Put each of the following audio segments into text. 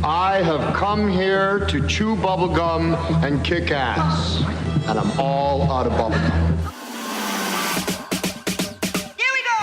I have come here to chew bubblegum and kick ass. And I'm all out of bubblegum.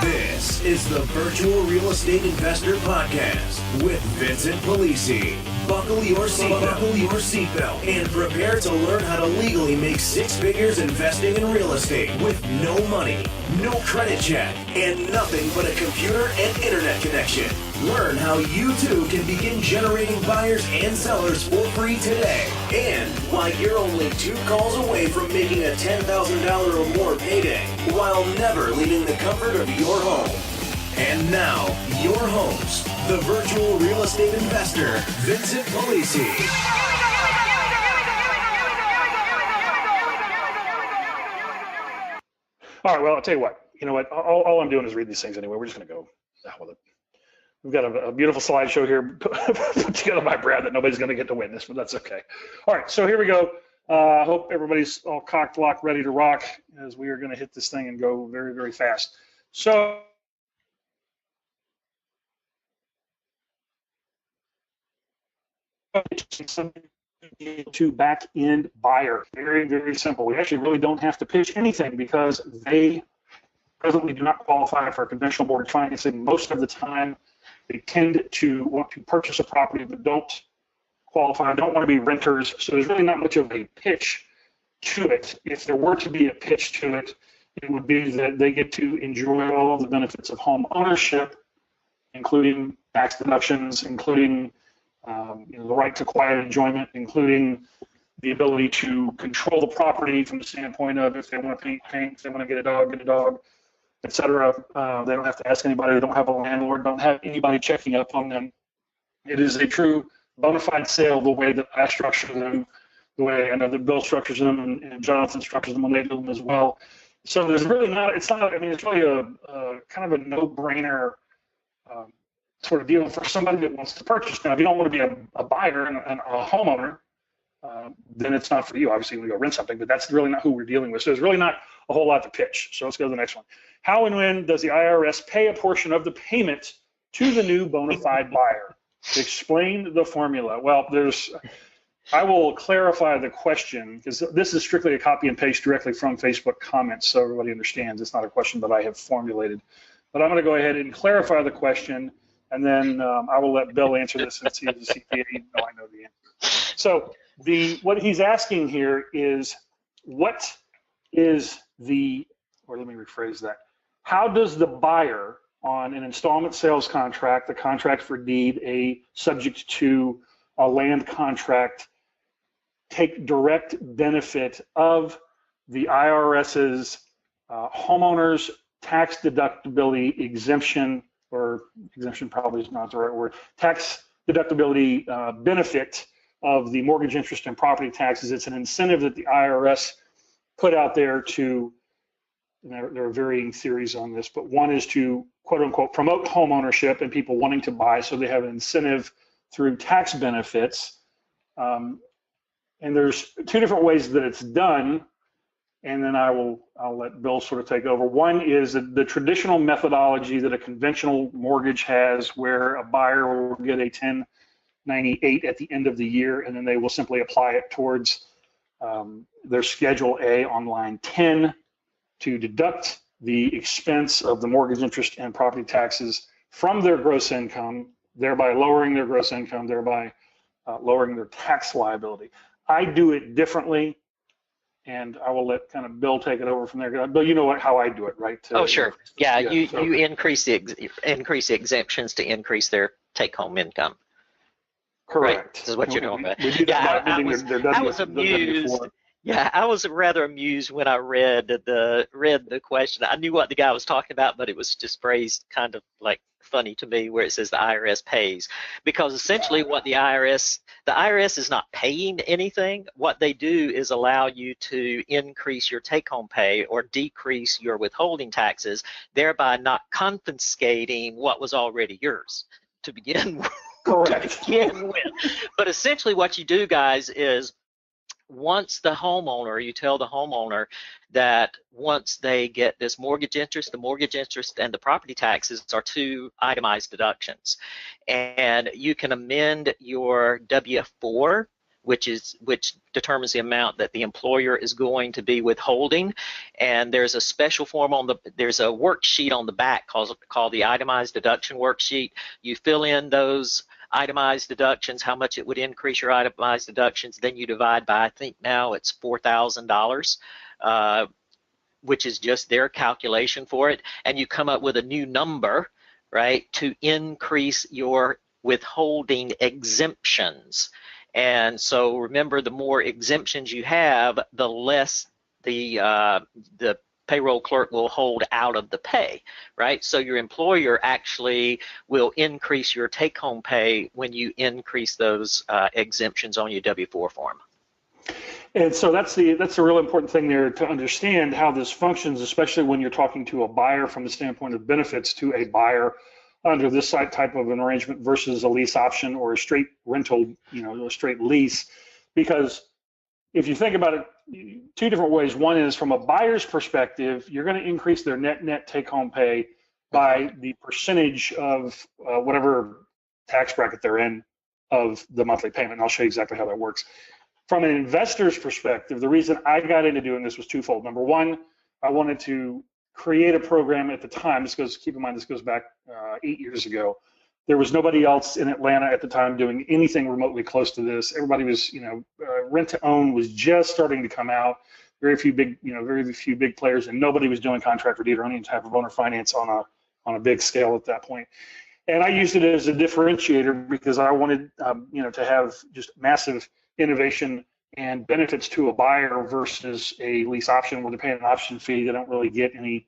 This is the Virtual Real Estate Investor Podcast with Vincent Polisi. Buckle your seatbelt and prepare to learn how to legally make six figures investing in real estate with no money, no credit check, and nothing but a computer and internet connection. Learn how you too can begin generating buyers and sellers for free today, and why you're only 2 calls away from making a $10,000 or more payday while never leaving the comfort of your home. And now, your host, the virtual real estate investor, Vincent Polisi. All right, well, I'll tell you what. You know what? All I'm doing is read these things anyway. We're just going to go with it. We've got a beautiful slideshow here put together by Brad that nobody's going to get to witness, but that's okay. All right, so here we go. I hope everybody's all cocked, locked, ready to rock, as we are going to hit this thing and go very, very fast. So to back-end buyer, very, very simple. We actually really don't have to pitch anything because they presently do not qualify for conventional mortgage financing. Most of the time, they tend to want to purchase a property but don't qualify, don't want to be renters. So there's really not much of a pitch to it. If there were to be a pitch to it, it would be that they get to enjoy all of the benefits of home ownership, including tax deductions, including the right to quiet enjoyment, including the ability to control the property from the standpoint of if they want to paint, if they want to get a dog, etc. They don't have to ask anybody. They don't have a landlord. Don't have anybody checking up on them. It is a true bona fide sale the way that I structure them, the way I know that Bill structures them and Jonathan structures them when they do them as well. So there's really not. It's not. I mean, it's really a kind of a no-brainer sort of deal for somebody that wants to purchase. Now, if you don't want to be a buyer and a homeowner, then it's not for you. Obviously, you want to go rent something, but that's really not who we're dealing with. So there's really not a whole lot to pitch. So let's go to the next one. How and when does the IRS pay a portion of the payment to the new bona fide buyer? Explain the formula. Well, I will clarify the question because this is strictly a copy and paste directly from Facebook comments, so everybody understands it's not a question that I have formulated. But I'm going to go ahead and clarify the question, and then I will let Bill answer this since he's a CPA, even though I know the answer. So what he's asking here is, what is or let me rephrase that. How does the buyer on an installment sales contract, the contract for deed, subject to a land contract, take direct benefit of the IRS's homeowners tax deductibility exemption, or exemption probably is not the right word, tax deductibility benefit of the mortgage interest and property taxes? It's an incentive that the IRS put out there to, and there are varying theories on this, but one is to, quote unquote, promote home ownership and people wanting to buy, so they have an incentive through tax benefits. And there's 2 different ways that it's done, and then I'll let Bill sort of take over. One is the traditional methodology that a conventional mortgage has, where a buyer will get a 1098 at the end of the year, and then they will simply apply it towards their Schedule A on line 10 to deduct the expense of the mortgage interest and property taxes from their gross income, thereby lowering their gross income, thereby lowering their tax liability. I do it differently, and I will let kind of Bill take it over from there. Bill, you know how I do it, right? Oh, sure. Yeah, you increase the exemptions to increase their take-home income. Correct. Right? This is what you're doing. Yeah, I was amused. Yeah, I was rather amused when I read the question. I knew what the guy was talking about, but it was just phrased kind of like funny to me, where it says the IRS pays, because essentially what the IRS is not paying anything. What they do is allow you to increase your take-home pay or decrease your withholding taxes, thereby not confiscating what was already yours to begin with. Correct. But essentially what you do, guys, is once the homeowner, you tell the homeowner that once they get this mortgage interest, the mortgage interest and the property taxes are two itemized deductions. And you can amend your W-4, which determines the amount that the employer is going to be withholding. And there's a special form there's a worksheet on the back called the itemized deduction worksheet. You fill in those itemized deductions, how much it would increase your itemized deductions, then you divide by, I think now it's $4,000, which is just their calculation for it, and you come up with a new number, right, to increase your withholding exemptions. And so remember, the more exemptions you have, the less the payroll clerk will hold out of the pay, right? So your employer actually will increase your take-home pay when you increase those exemptions on your W-4 form. And so that's a real important thing there to understand how this functions, especially when you're talking to a buyer from the standpoint of benefits to a buyer under this type of an arrangement versus a lease option or a straight rental, a straight lease. Because if you think about it two different ways, one is from a buyer's perspective, you're going to increase their net take-home pay by the percentage of whatever tax bracket they're in of the monthly payment. And I'll show you exactly how that works. From an investor's perspective, the reason I got into doing this was twofold. Number one, I wanted to create a program at the time. Keep in mind, this goes back 8 years ago. There was nobody else in Atlanta at the time doing anything remotely close to this. Everybody was, rent to own was just starting to come out. Very few big players, and nobody was doing contract or deed or any type of owner finance on a big scale at that point. And I used it as a differentiator because I wanted, to have just massive innovation and benefits to a buyer versus a lease option where they're paying an option fee. They don't really get any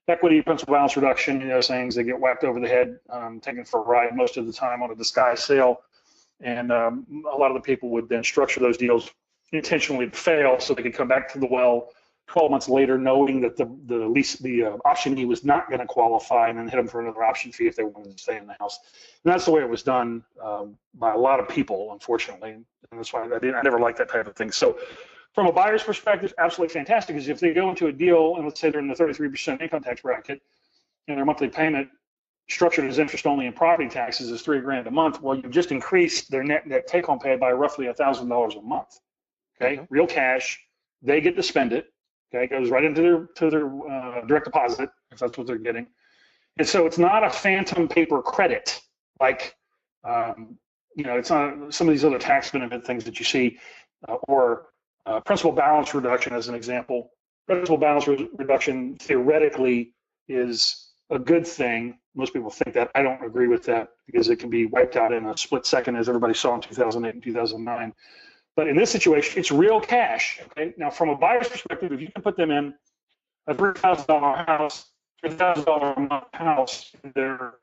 equity, principal balance reduction, those things. They get whacked over the head, taken for a ride most of the time on a disguised sale. And a lot of the people would then structure those deals intentionally to fail so they could come back to the well 12 months later knowing that the optionee was not going to qualify and then hit them for another option fee if they wanted to stay in the house. And that's the way it was done by a lot of people, unfortunately. And that's why I never liked that type of thing. So from a buyer's perspective, absolutely fantastic, because if they go into a deal and let's say they're in the 33% income tax bracket and their monthly payment structured as interest only and property taxes is $3,000 a month, well, you've just increased their net take-home pay by roughly $1,000 a month. Okay, mm-hmm. Real cash, they get to spend it. Okay, it goes right into their direct deposit if that's what they're getting, and so it's not a phantom paper credit like it's not some of these other tax benefit things that you see, or principal balance reduction as an example. Principal balance reduction theoretically is a good thing. Most people think that. I don't agree with that because it can be wiped out in a split second, as everybody saw in 2008 and 2009. But in this situation, it's real cash. Okay. Now, from a buyer's perspective, if you can put them in a $3,000 house, $3,000 a month house, and their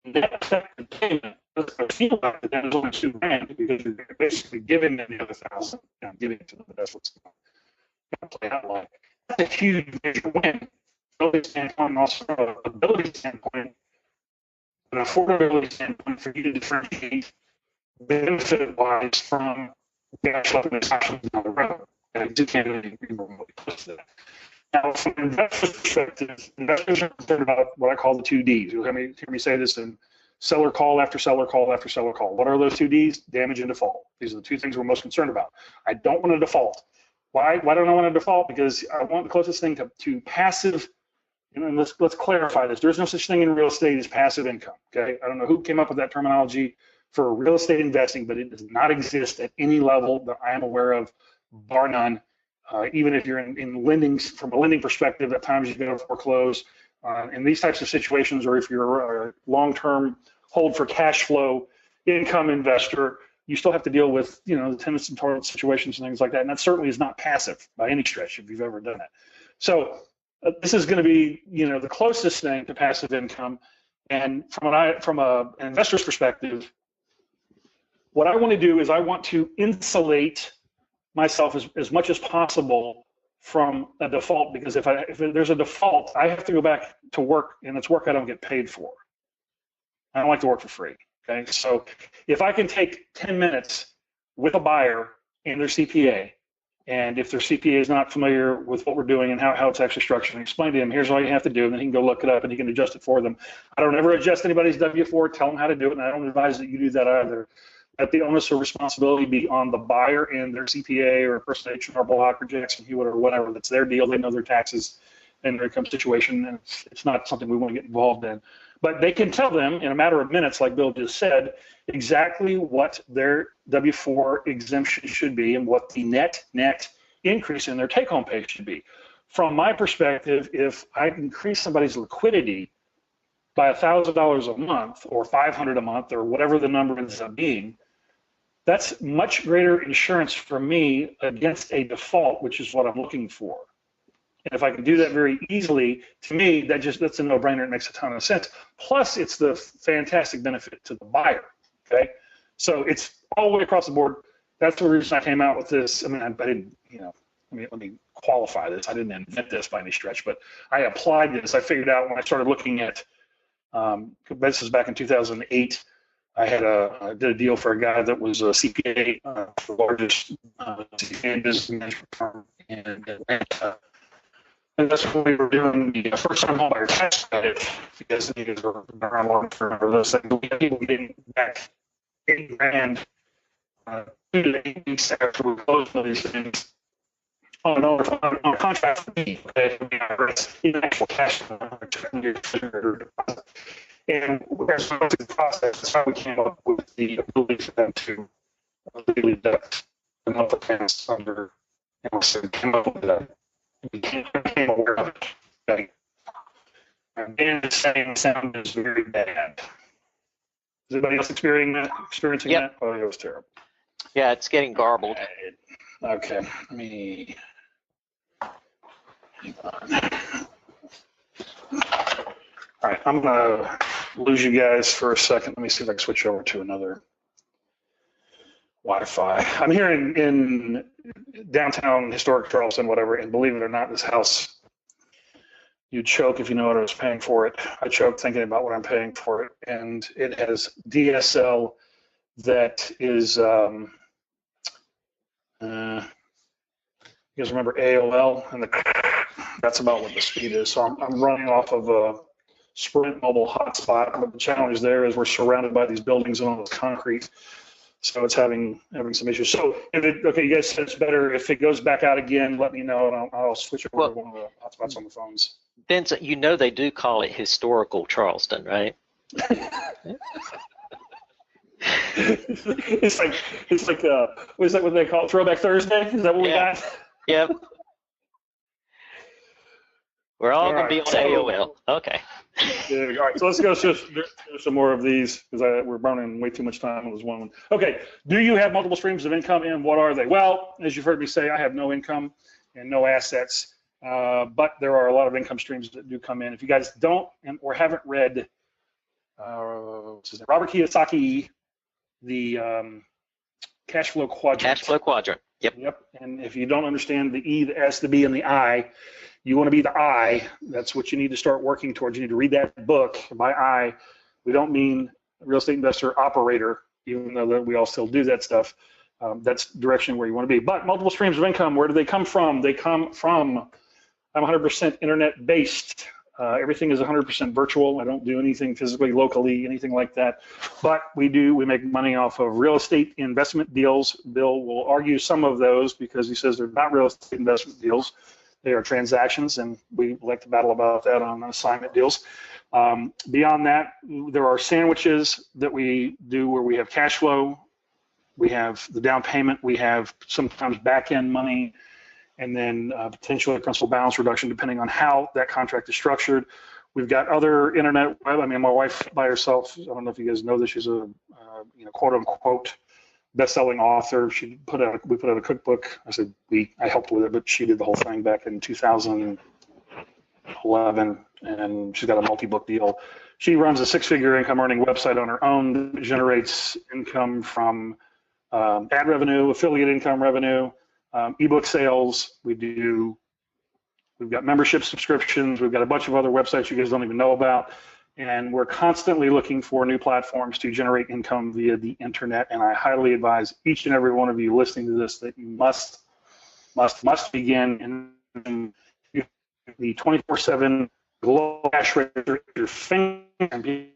net effective payment doesn't feel like it, then it's only $2,000 because you're basically giving them the other $1,000 and giving it to them. That's what's going to play out like. That's a huge major win. Ability standpoint, and also from an ability standpoint, an affordability standpoint for you to differentiate benefit-wise from cash left in the options down the road. And you can't really be remotely close to that. Now, from an investor's perspective, investors are concerned about what I call the 2 Ds. You'll hear me say this in seller call after seller call after seller call. What are those 2 Ds? Damage and default. These are the 2 things we're most concerned about. I don't want to default. Why don't I want to default? Because I want the closest thing to passive. And let's clarify this. There's no such thing in real estate as passive income. Okay, I don't know who came up with that terminology for real estate investing, but it does not exist at any level that I am aware of, bar none. Even if you're in lending, from a lending perspective, at times you can foreclose. In these types of situations, or if you're a long-term hold for cash flow income investor, you still have to deal with the tenants and torrent situations and things like that. And that certainly is not passive by any stretch if you've ever done that. So this is going to be the closest thing to passive income. And from an investor's perspective, what I want to do is I want to insulate myself as much as possible from a default, because if there's a default, I have to go back to work, and it's work I don't get paid for. I don't like to work for free. Okay, so if I can take 10 minutes with a buyer and their CPA And if their CPA is not familiar with what we're doing and how it's actually structured, and explain to him, here's all you have to do, and then he can go look it up and he can adjust it for them. I don't ever adjust anybody's W-4, tell them how to do it, and I don't advise that you do that either. Let the onus or responsibility be on the buyer and their CPA or person at H&R Block or Jackson Hewitt or whatever. That's their deal. They know their taxes and their income situation, and it's not something we want to get involved in. But they can tell them in a matter of minutes, like Bill just said, exactly what their W-4 exemption should be and what the net increase in their take-home pay should be. From my perspective, if I increase somebody's liquidity by $1,000 a month or $500 a month or whatever the number ends up being, that's much greater insurance for me against a default, which is what I'm looking for. And if I can do that very easily, to me, that's a no-brainer. It makes a ton of sense. Plus, it's the fantastic benefit to the buyer. Okay, so it's all the way across the board. That's the reason I came out with this. I mean, I didn't, let me qualify this. I didn't invent this by any stretch, but I applied this. I figured out when I started looking at, this is back in 2008. I did a deal for a guy that was a CPA, the largest CPA business management firm in Atlanta. And that's when we were doing the first-time homebuyer tax credit. If you guys are around long to remember this, we had people getting back $8,000 2 to 8 weeks after we closed on these things on a contract with me. Okay, in actual cash, and as we go through the process, that's how we came up with the ability for them to legally deduct the monthly payments under, so we came up with that. Became aware of it. Okay. And Dan is saying sound is very bad. Is anybody else experiencing that? Oh, it was terrible. Yeah, it's getting garbled. Okay, let me. Hang on. All right, I'm gonna lose you guys for a second. Let me see if I can switch over to another Wi-Fi. I'm here in downtown historic Charleston, whatever, and believe it or not, this house, you'd choke if you know what I was paying for it. I choke thinking about what I'm paying for it, and it has DSL that is, you guys remember AOL, and that's about what the speed is. So I'm running off of a Sprint mobile hotspot, but the challenge there is we're surrounded by these buildings and all this concrete. So it's having some issues. So okay, you guys said it's better if it goes back out again. Let me know, and I'll switch over to one of the hotspots on the phones. Vincent, you know they do call it historical Charleston, right? it's like what is that? What they call it? Throwback Thursday? Is that what we got? Yep. We're all gonna be on AOL. Okay. Yeah, all right, so let's go through some more of these because we're burning way too much time on this one. Okay, do you have multiple streams of income and what are they? Well, as you've heard me say, I have no income and no assets, but there are a lot of income streams that do come in. If you guys don't or haven't read what's his name? Robert Kiyosaki, the cash flow quadrant. Cash flow quadrant. Yep. Yep. And if you don't understand the E, the S, the B, and the I, you want to be the I. That's what you need to start working towards. You need to read that book. By I, we don't mean real estate investor operator, even though we all still do that stuff. That's direction where you want to be. But multiple streams of income, where do they come from? They come from, I'm 100% internet based. Everything is 100% virtual. I don't do anything physically, locally, anything like that. But we make money off of real estate investment deals. Bill will argue some of those because he says they're not real estate investment deals. They are transactions, and we like to battle about that on assignment deals. Beyond that, there are sandwiches that we do where we have cash flow, we have the down payment, we have sometimes back-end money, and then potentially principal balance reduction depending on how that contract is structured. We've got other internet web. I mean, my wife by herself, I don't know if you guys know this, she's a quote unquote best-selling author. We put out a cookbook. I helped with it, but she did the whole thing back in 2011, and she's got a multi-book deal. She runs a six-figure income-earning website on her own that generates income from ad revenue, affiliate income revenue, ebook sales. We've got membership subscriptions. We've got a bunch of other websites you guys don't even know about. And we're constantly looking for new platforms to generate income via the internet. And I highly advise each and every one of you listening to this that you must must begin in the 24/7 global cash register, your finger and be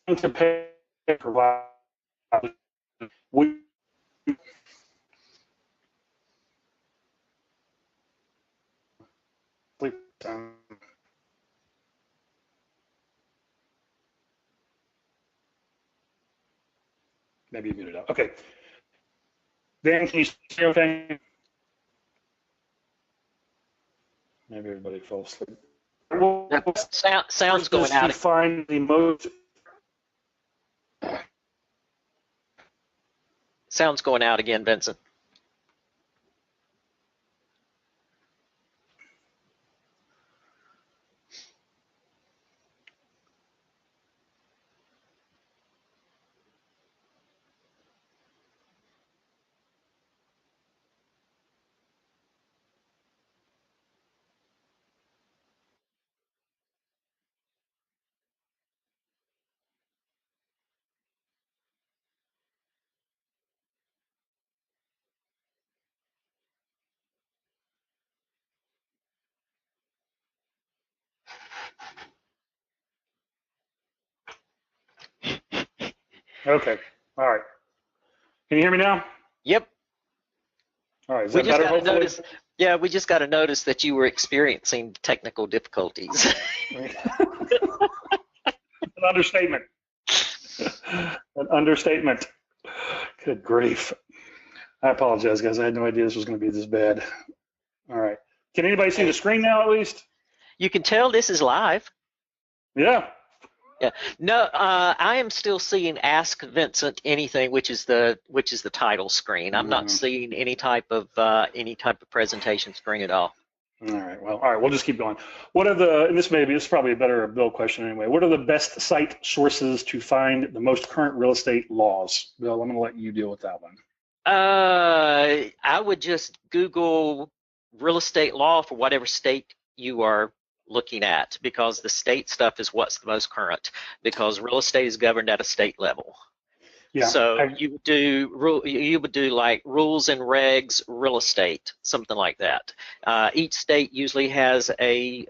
to pay provide. We maybe you muted out. Okay. Dan, can you see everything? Maybe everybody fell asleep. Sounds going out. Find the most. Sounds going out again, Vincent. Okay. All right. Can you hear me now? Yep. All right. Is that better, hopefully? Yeah, we just got to notice that you were experiencing technical difficulties. An understatement. An understatement. Good grief. I apologize, guys. I had no idea this was going to be this bad. All right. Can anybody see the screen now, at least? You can tell this is live. Yeah. Yeah. No, I am still seeing Ask Vincent Anything, which is the title screen. I'm not seeing any type of presentation screen at all. All right. Well, all right. We'll just keep going. What are the? And this is probably a better Bill question anyway. What are the best site sources to find the most current real estate laws? Bill, I'm going to let you deal with that one. I would just Google real estate law for whatever state you are looking at, because the state stuff is what's the most current, because real estate is governed at a state level. Yeah. So you would do like rules and regs real estate, something like that. Each state usually has a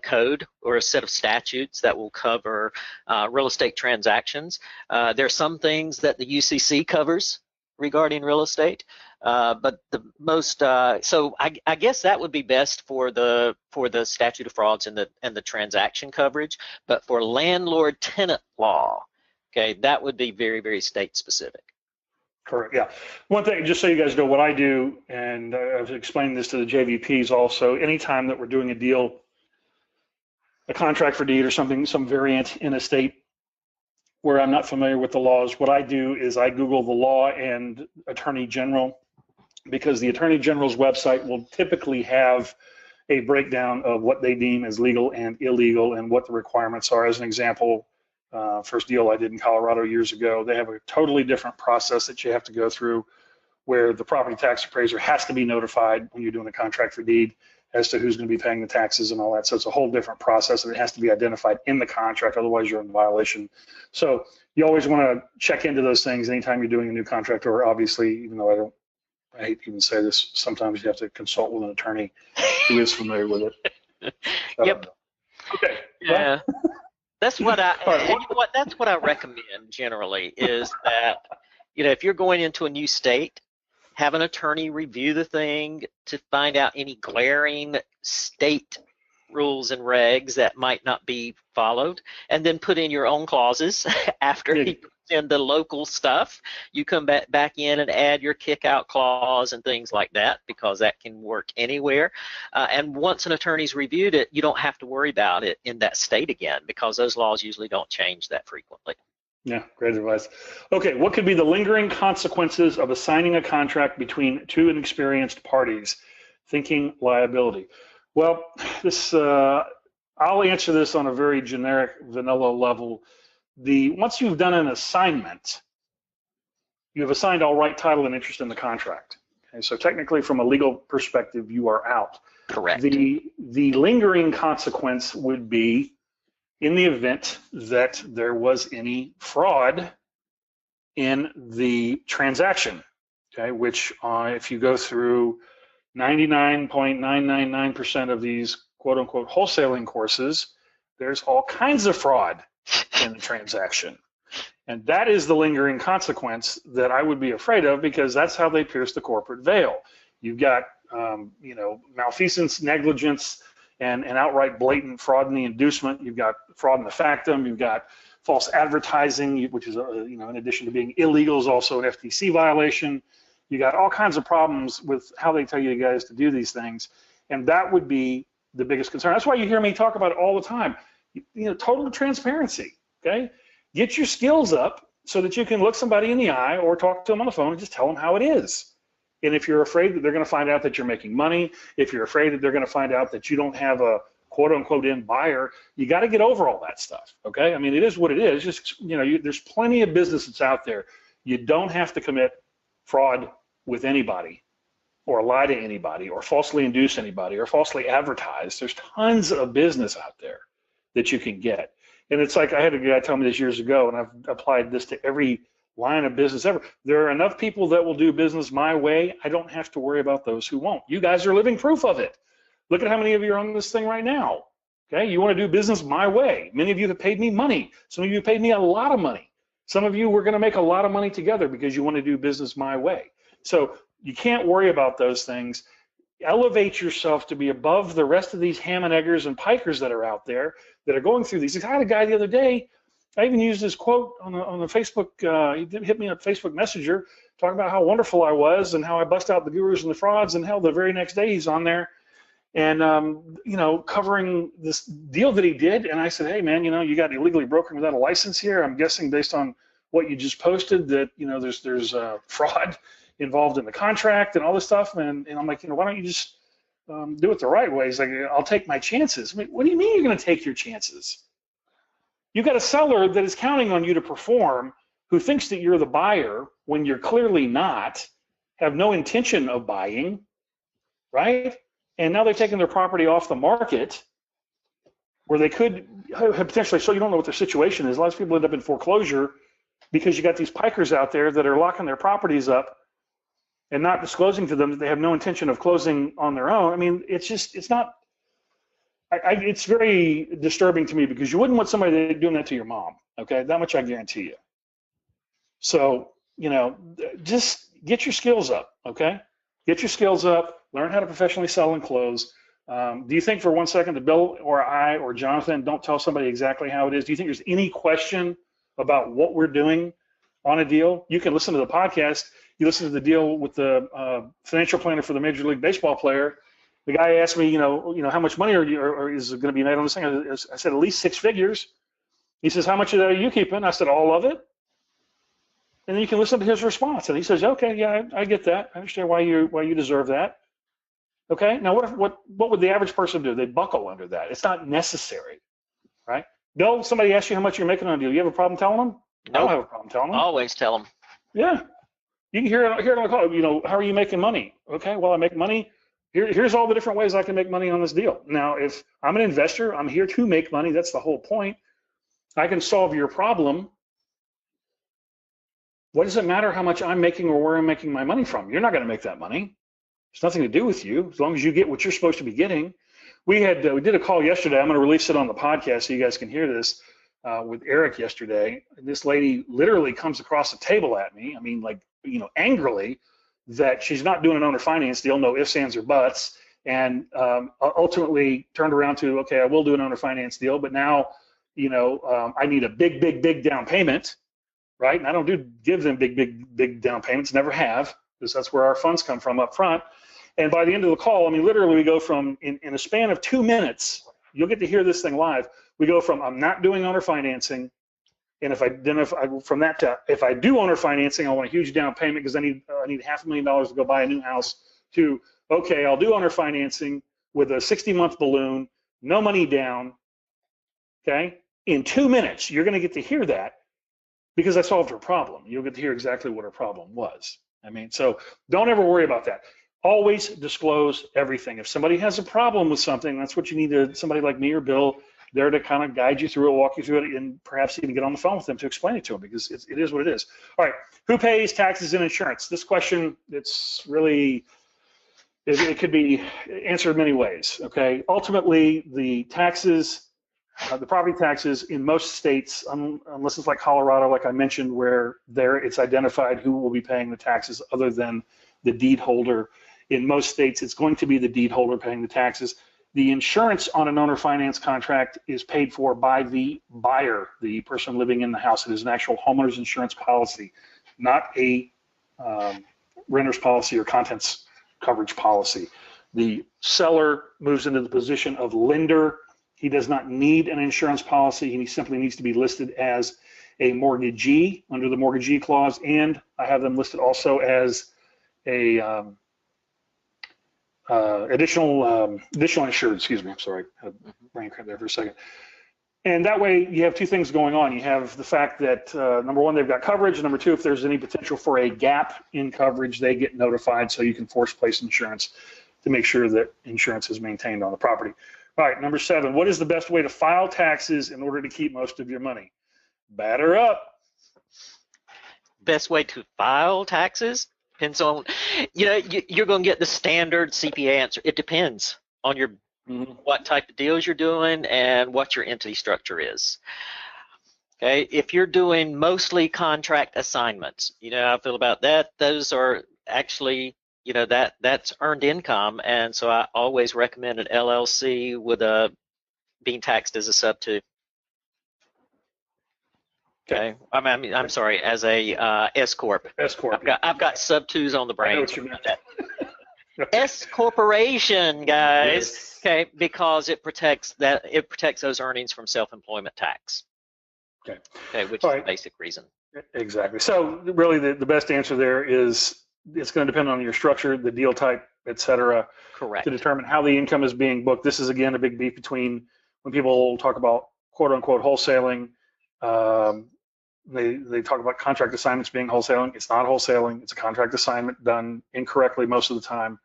code or a set of statutes that will cover real estate transactions. There are some things that the UCC covers regarding real estate, but the most so I guess that would be best for the statute of frauds and the transaction coverage. But for landlord tenant law, okay, that would be very, very state specific. Correct. Yeah. One thing, just so you guys know what I do, and I've explained this to the JVPs also. Anytime that we're doing a deal, a contract for deed or something, some variant in a state where I'm not familiar with the laws, what I do is I Google the law and Attorney General, because the Attorney General's website will typically have a breakdown of what they deem as legal and illegal and what the requirements are. As an example, first deal I did in Colorado years ago, they have a totally different process that you have to go through, where the property tax appraiser has to be notified when you're doing a contract for deed as to who's going to be paying the taxes and all that. So it's a whole different process, and it has to be identified in the contract, otherwise you're in violation. So you always want to check into those things anytime you're doing a new contract, or obviously, even though I hate to even say this, sometimes you have to consult with an attorney who is familiar with it. Yep. Okay. Yeah. That's what that's what I recommend generally, is that, if you're going into a new state, have an attorney review the thing to find out any glaring state rules and regs that might not be followed, and then put in your own clauses after he puts in the local stuff. You come back in and add your kick-out clause and things like that, because that can work anywhere. And once an attorney's reviewed it, you don't have to worry about it in that state again, because those laws usually don't change that frequently. Yeah, great advice. Okay, what could be the lingering consequences of assigning a contract between two inexperienced parties? Thinking liability. Well, I'll answer this on a very generic vanilla level. Once you've done an assignment, you have assigned all right, title, and interest in the contract. Okay, so technically, from a legal perspective, you are out. Correct. The lingering consequence would be in the event that there was any fraud in the transaction, okay, which if you go through 99.999% of these quote unquote wholesaling courses, there's all kinds of fraud in the transaction. And that is the lingering consequence that I would be afraid of, because that's how they pierce the corporate veil. You've got, malfeasance, negligence, and outright blatant fraud in the inducement. You've got fraud in the factum. You've got false advertising, which is, in addition to being illegal, is also an FTC violation. You got all kinds of problems with how they tell you guys to do these things, and that would be the biggest concern. That's why you hear me talk about it all the time. Total transparency. Okay, get your skills up so that you can look somebody in the eye or talk to them on the phone and just tell them how it is. And if you're afraid that they're going to find out that you're making money, if you're afraid that they're going to find out that you don't have a quote unquote in buyer, you got to get over all that stuff. Okay, I mean, it is what it is. Just there's plenty of business that's out there. You don't have to commit fraud with anybody, or lie to anybody, or falsely induce anybody, or falsely advertise. There's tons of business out there that you can get. And it's like, I had a guy tell me this years ago, and I've applied this to every line of business ever. There are enough people that will do business my way. I don't have to worry about those who won't. You guys are living proof of it. Look at how many of you are on this thing right now. Okay, you want to do business my way. Many of you have paid me money. Some of you paid me a lot of money. Some of you, we're going to make a lot of money together because you want to do business my way. So you can't worry about those things. Elevate yourself to be above the rest of these ham and eggers and pikers that are out there that are going through these. I had a guy the other day, I even used his quote on the Facebook, he hit me on Facebook Messenger, talking about how wonderful I was and how I bust out the gurus and the frauds, and hell, the very next day he's on there and, covering this deal that he did. And I said, hey man, you got illegally brokering without a license here. I'm guessing based on what you just posted that, there's fraud involved in the contract and all this stuff. And I'm like, why don't you just do it the right way? He's like, I'll take my chances. I mean, what do you mean you're going to take your chances? You've got a seller that is counting on you to perform, who thinks that you're the buyer when you're clearly not, have no intention of buying, right? And now they've taken their property off the market where they could have potentially, so you don't know what their situation is. A lot of people end up in foreclosure because you got these pikers out there that are locking their properties up and not disclosing to them that they have no intention of closing on their own. I mean, it's very disturbing to me, because you wouldn't want somebody doing that to your mom, okay? That much I guarantee you. So, just get your skills up, okay? Get your skills up, learn how to professionally sell and close. Do you think for 1 second that Bill or I or Jonathan don't tell somebody exactly how it is? Do you think there's any question about what we're doing on a deal? You can listen to the podcast. You listen to the deal with the financial planner for the Major League Baseball player. The guy asked me, how much money is going to be made on this thing? I said, at least 6 figures. He says, how much of that are you keeping? I said, all of it. And then you can listen to his response. And he says, okay, yeah, I get that. I understand why you deserve that. Okay, now what would the average person do? They'd buckle under that. It's not necessary, right? Bill, somebody asks you how much you're making on a deal. You have a problem telling them? Nope. I don't have a problem telling them. Always tell them. Yeah, you can hear it on the call. How are you making money? Okay, well, I make money. Here's all the different ways I can make money on this deal. Now, if I'm an investor, I'm here to make money. That's the whole point. I can solve your problem. What does it matter how much I'm making or where I'm making my money from? You're not going to make that money. It's nothing to do with you, as long as you get what you're supposed to be getting. We did a call yesterday. I'm going to release it on the podcast so you guys can hear this with Eric yesterday. And this lady literally comes across the table at me. I mean, angrily, that she's not doing an owner finance deal, no ifs, ands, or buts, and ultimately turned around to, okay, I will do an owner finance deal, but now, I need a big down payment, right? And I don't give them big down payments, never have, because that's where our funds come from up front. And by the end of the call, I mean, literally we go from, in a span of 2 minutes, you'll get to hear this thing live, we go from, I'm not doing owner financing, and if I do owner financing, I want a huge down payment because I need $500,000 to go buy a new house, to, okay, I'll do owner financing with a 60-month balloon, no money down, okay? In 2 minutes, you're going to get to hear that because I solved her problem. You'll get to hear exactly what her problem was. I mean, so don't ever worry about that. Always disclose everything. If somebody has a problem with something, that's what you need somebody like me or Bill there to kind of guide you through it, walk you through it, and perhaps even get on the phone with them to explain it to them, because it is what it is. All right, who pays taxes and insurance? This question, it's really, It could be answered many ways. Okay. Ultimately, the taxes, the property taxes in most states, unless it's like Colorado, like I mentioned, where there it's identified who will be paying the taxes other than the deed holder. In most states, it's going to be the deed holder paying the taxes. The insurance on an owner finance contract is paid for by the buyer, the person living in the house. It is an actual homeowner's insurance policy, not a renter's policy or contents coverage policy. The seller moves into the position of lender. He does not need an insurance policy. He simply needs to be listed as a mortgagee under the mortgagee clause, and I have them listed also as a additional insured. Excuse me. I'm sorry. I had a brain cramp there for a second. And that way you have two things going on. You have the fact that number one, they've got coverage. Number two, if there's any potential for a gap in coverage, they get notified, so you can force place insurance to make sure that insurance is maintained on the property. All right, number 7, what is the best way to file taxes in order to keep most of your money? Batter up. Best way to file taxes depends on, you're going to get the standard CPA answer. It depends on your what type of deals you're doing and what your entity structure is. Okay, if you're doing mostly contract assignments, how I feel about that. Those are actually, that's earned income, and so I always recommend an LLC with being taxed as a sub 2. Okay, I'm sorry, as a S corp. S corp. I've got sub 2s on the brain. I know what you meant. S corporation, guys. Yes. Okay, because it protects those earnings from self-employment tax. Okay, which is the basic reason. Exactly. So really, the best answer there is it's going to depend on your structure, the deal type, et cetera. Correct. To determine how the income is being booked. This is again a big beef between when people talk about quote unquote wholesaling. They talk about contract assignments being wholesaling. It's not wholesaling. It's a contract assignment done incorrectly most of the time,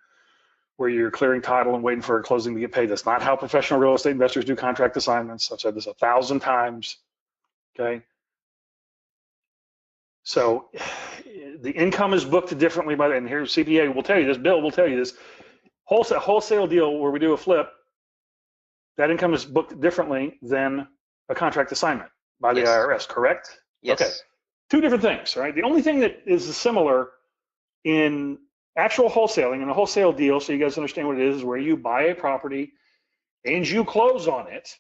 where you're clearing title and waiting for a closing to get paid. That's not how professional real estate investors do contract assignments. I've said this 1,000 times. Okay. So the income is booked differently and here CPA will tell you this, Bill will tell you this. Wholesale deal where we do a flip, that income is booked differently than a contract assignment by the IRS, correct? Yes. Okay. Two different things, right? The only thing that is similar in actual wholesaling, in a wholesale deal, so you guys understand what it is where you buy a property and you close on it,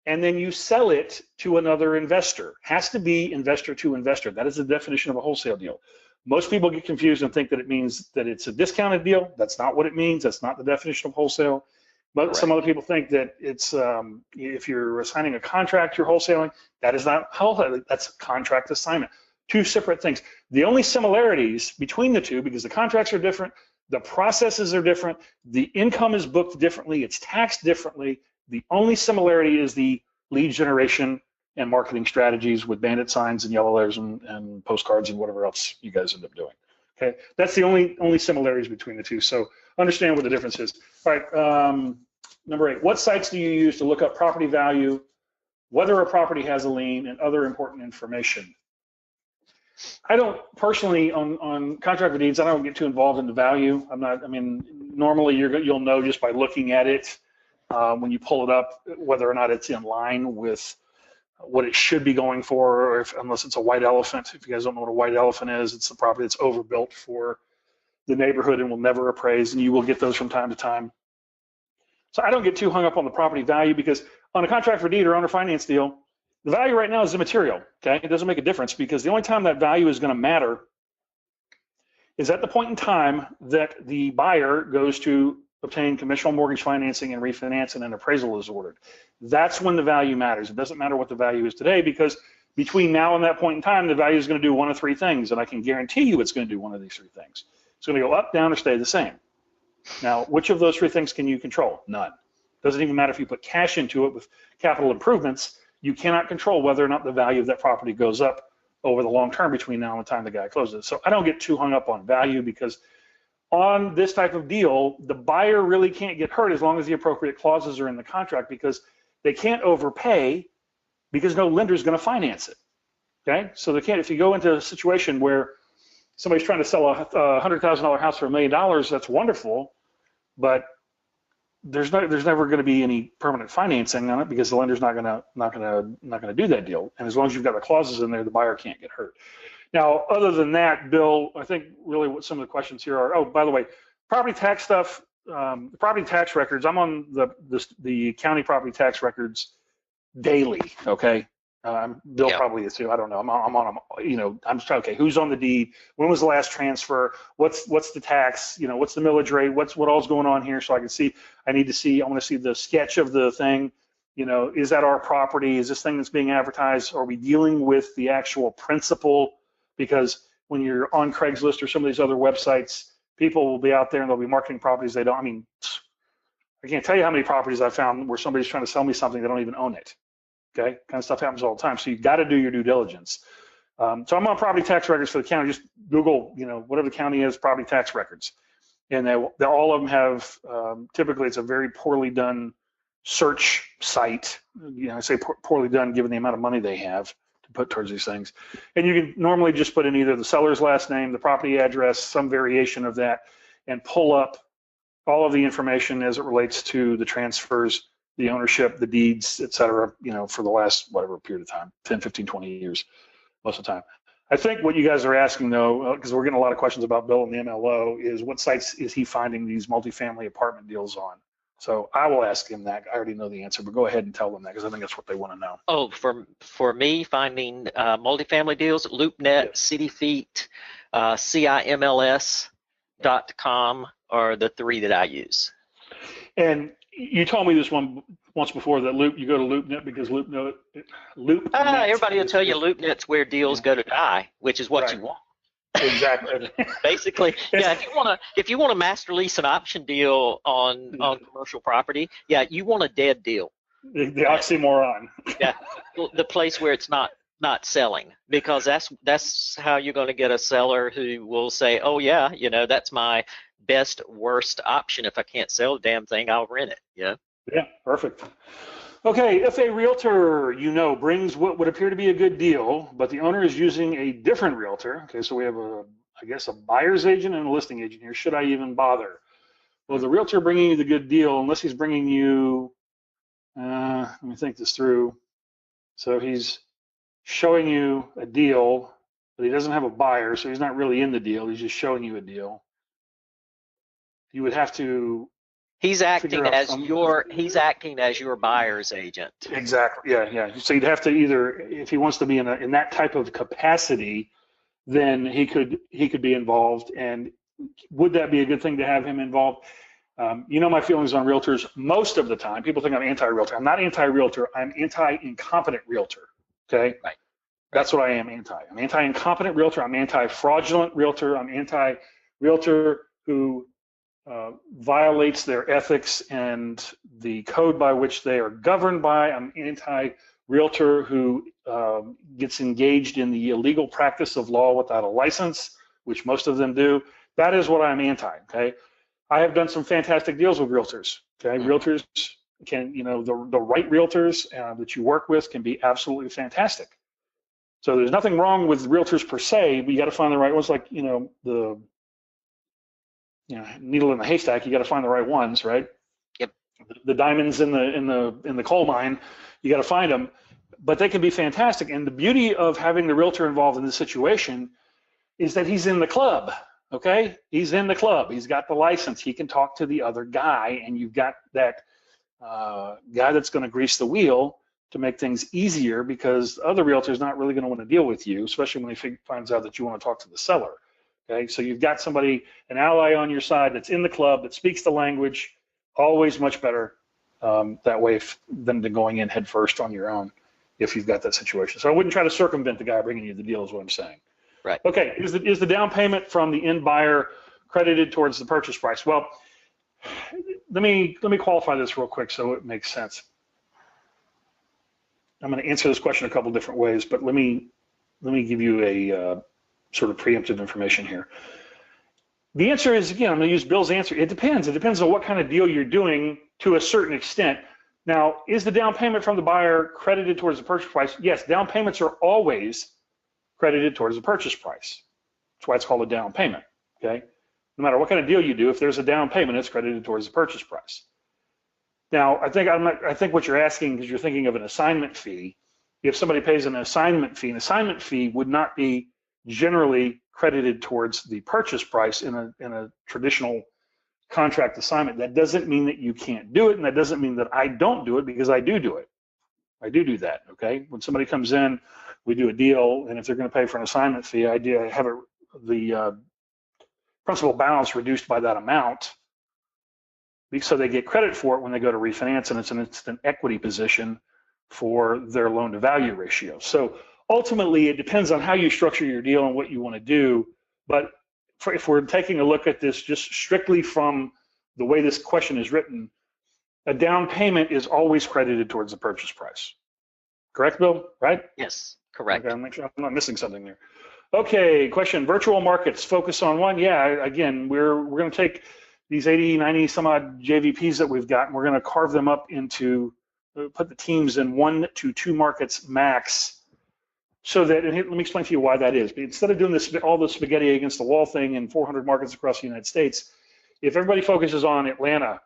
and then you sell it to another investor. Has to be investor to investor. That is the definition of a wholesale deal. Most people get confused and think that it means that it's a discounted deal. That's not what it means. That's not the definition of wholesale. But Correct. Some other people think that it's if you're assigning a contract, you're wholesaling. That is not wholesale. That's a contract assignment. Two separate things. The only similarities between the two, because the contracts are different, the processes are different, the income is booked differently, it's taxed differently. The only similarity is the lead generation and marketing strategies with bandit signs and yellow letters and postcards and whatever else you guys end up doing. Okay, that's the only similarities between the two. So understand what the difference is. All right, number 8. What sites do you use to look up property value, whether a property has a lien, and other important information? I don't personally on contract for deeds. I don't get too involved in the value. Normally you'll know just by looking at it when you pull it up whether or not it's in line with what it should be going for, or unless it's a white elephant. If you guys don't know what a white elephant is, it's the property that's overbuilt for the neighborhood and will never appraise, and you will get those from time to time. So I don't get too hung up on the property value, because on a contract for deed or owner finance deal, the value right now is immaterial. Okay, it doesn't make a difference, because the only time that value is going to matter is at the point in time that the buyer goes to obtain conventional mortgage financing and refinance, and an appraisal is ordered. That's when the value matters. It doesn't matter what the value is today, because between now and that point in time, the value is going to do one of 3 things, and I can guarantee you it's going to do one of these 3 things. It's going to go up, down, or stay the same. Now, which of those 3 things can you control? None. Doesn't even matter if you put cash into it with capital improvements. You cannot control whether or not the value of that property goes up over the long term between now and the time the guy closes. So I don't get too hung up on value, because on this type of deal, the buyer really can't get hurt as long as the appropriate clauses are in the contract, because they can't overpay, because no lender is going to finance it. Okay, so they can't. If you go into a situation where somebody's trying to sell a $100,000 house for $1 million, that's wonderful, but there's never going to be any permanent financing on it because the lender's not going to do that deal. And as long as you've got the clauses in there, the buyer can't get hurt. Now, other than that, Bill, I think really what some of the questions here are. Oh, by the way, property tax stuff, the property tax records. I'm on the county property tax records daily. Okay. Bill probably is too. I don't know. I'm on them. You know, I'm just okay. Who's on the deed? When was the last transfer? What's the tax? You know, what's the millage rate? What all's going on here? So I can see. I want to see the sketch of the thing. You know, is that our property? Is this thing that's being advertised? Are we dealing with the actual principal? Because when you're on Craigslist or some of these other websites, people will be out there and they'll be marketing properties they don't. I mean, I can't tell you how many properties I found where somebody's trying to sell me something they don't even own it. Okay, kind of stuff happens all the time. So you've got to do your due diligence. So I'm on property tax records for the county. Just Google, you know, whatever the county is, property tax records, and all of them have. Typically, it's a very poorly done search site. You know, I say poorly done given the amount of money they have to put towards these things. And you can normally just put in either the seller's last name, the property address, some variation of that, and pull up all of the information as it relates to the transfers, the ownership, the deeds, et cetera, you know, for the last whatever period of time, 10, 15, 20 years, most of the time. I think what you guys are asking though, because we're getting a lot of questions about Bill and the MLO, is what sites is he finding these multifamily apartment deals on? So I will ask him that. I already know the answer, but go ahead and tell them that because I think that's what they want to know. Oh, for me, finding multifamily deals, LoopNet, Yes. CityFeet, CIMLS.com are the three that I use. And you told me this one once before that you go to LoopNet because LoopNet. Everybody will tell you LoopNet's where deals go to die, which is what you want. Exactly. Basically, yeah. If you want a master lease and option deal on commercial property, yeah, you want a dead deal. The oxymoron. Yeah, the place where it's not selling, because that's how you're going to get a seller who will say, oh yeah, you know, that's my best worst option. If I can't sell the damn thing, I'll rent it. Yeah. Yeah, perfect. Okay, if a realtor brings what would appear to be a good deal, but the owner is using a different realtor. Okay, so we have a buyer's agent and a listing agent here. Should I even bother? Well, the realtor bringing you the good deal, unless he's bringing you, let me think this through. So he's showing you a deal, but he doesn't have a buyer, so he's not really in the deal. He's just showing you a deal. You would have to. He's acting as your buyer's agent. Exactly. Yeah. So you'd have to either, if he wants to be in that type of capacity, then he could be involved. And would that be a good thing to have him involved? You know my feelings on realtors. Most of the time, people think I'm anti-realtor. I'm not anti-realtor. I'm anti-incompetent realtor. Okay. Right. That's what I am anti. I'm anti-incompetent realtor. I'm anti-fraudulent realtor. I'm anti-realtor who violates their ethics and the code by which they are governed by. I'm anti-realtor who gets engaged in the illegal practice of law without a license, which most of them do. That is what I'm anti, okay? I have done some fantastic deals with realtors, okay? Realtors can, the right realtors that you work with can be absolutely fantastic. So there's nothing wrong with realtors per se, but you got to find the right ones, like, the needle in the haystack. You got to find the right ones, right? Yep. The diamonds in the coal mine, you got to find them, but they can be fantastic. And the beauty of having the realtor involved in this situation is that he's in the club. Okay, he's in the club. He's got the license. He can talk to the other guy, and you've got that guy that's going to grease the wheel to make things easier, because the other realtor is not really going to want to deal with you, especially when he finds out that you want to talk to the seller. Okay, so you've got somebody, an ally on your side that's in the club, that speaks the language. Always much better that way than going in head first on your own if you've got that situation. So I wouldn't try to circumvent the guy bringing you the deal, is what I'm saying. Right. Okay, is the down payment from the end buyer credited towards the purchase price? Well, let me qualify this real quick so it makes sense. I'm going to answer this question a couple different ways, but let me give you a sort of preemptive information here. The answer is, again, I'm going to use Bill's answer. It depends. It depends on what kind of deal you're doing to a certain extent. Now, is the down payment from the buyer credited towards the purchase price? Yes, down payments are always credited towards the purchase price. That's why it's called a down payment, okay? No matter what kind of deal you do, if there's a down payment, it's credited towards the purchase price. Now, I think what you're asking is you're thinking of an assignment fee. If somebody pays an assignment fee would not be generally credited towards the purchase price in a traditional contract assignment. That doesn't mean that you can't do it, and that doesn't mean that I don't do it, because I do it. I do that, okay? When somebody comes in, we do a deal, and if they're going to pay for an assignment fee, I have the principal balance reduced by that amount, so they get credit for it when they go to refinance, and it's an instant equity position for their loan to value ratio. So ultimately, it depends on how you structure your deal and what you want to do. But if we're taking a look at this just strictly from the way this question is written, a down payment is always credited towards the purchase price. Correct, Bill? Right? Yes, correct. Okay, I'll make sure I'm not missing something there. Okay, question, virtual markets, focus on one. Yeah, again, we're going to take these 80, 90 some odd JVPs that we've got, and we're going to carve them up into, put the teams in 1 to 2 markets max, so that, and let me explain to you why that is. But instead of doing this, all the spaghetti against the wall thing in 400 markets across the United States, if everybody focuses on Atlanta,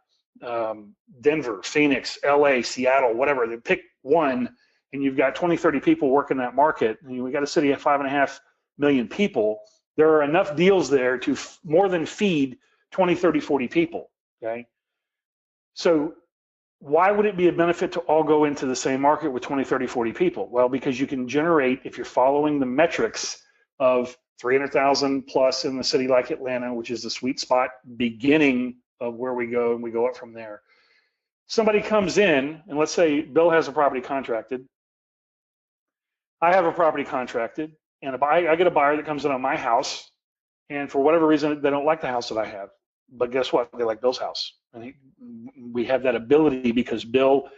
Denver, Phoenix, LA, Seattle, whatever, they pick one, and you've got 20, 30 people working that market, and we got a city of 5.5 million people, there are enough deals there to more than feed 20, 30, 40 people, okay? So why would it be a benefit to all go into the same market with 20, 30, 40 people? Well, because you can generate, if you're following the metrics of 300,000 plus in a city like Atlanta, which is the sweet spot beginning of where we go, and we go up from there. Somebody comes in, and let's say Bill has a property contracted. I have a property contracted, and I get a buyer that comes in on my house, and for whatever reason, they don't like the house that I have. But guess what? They like Bill's house. And we have that ability because Bill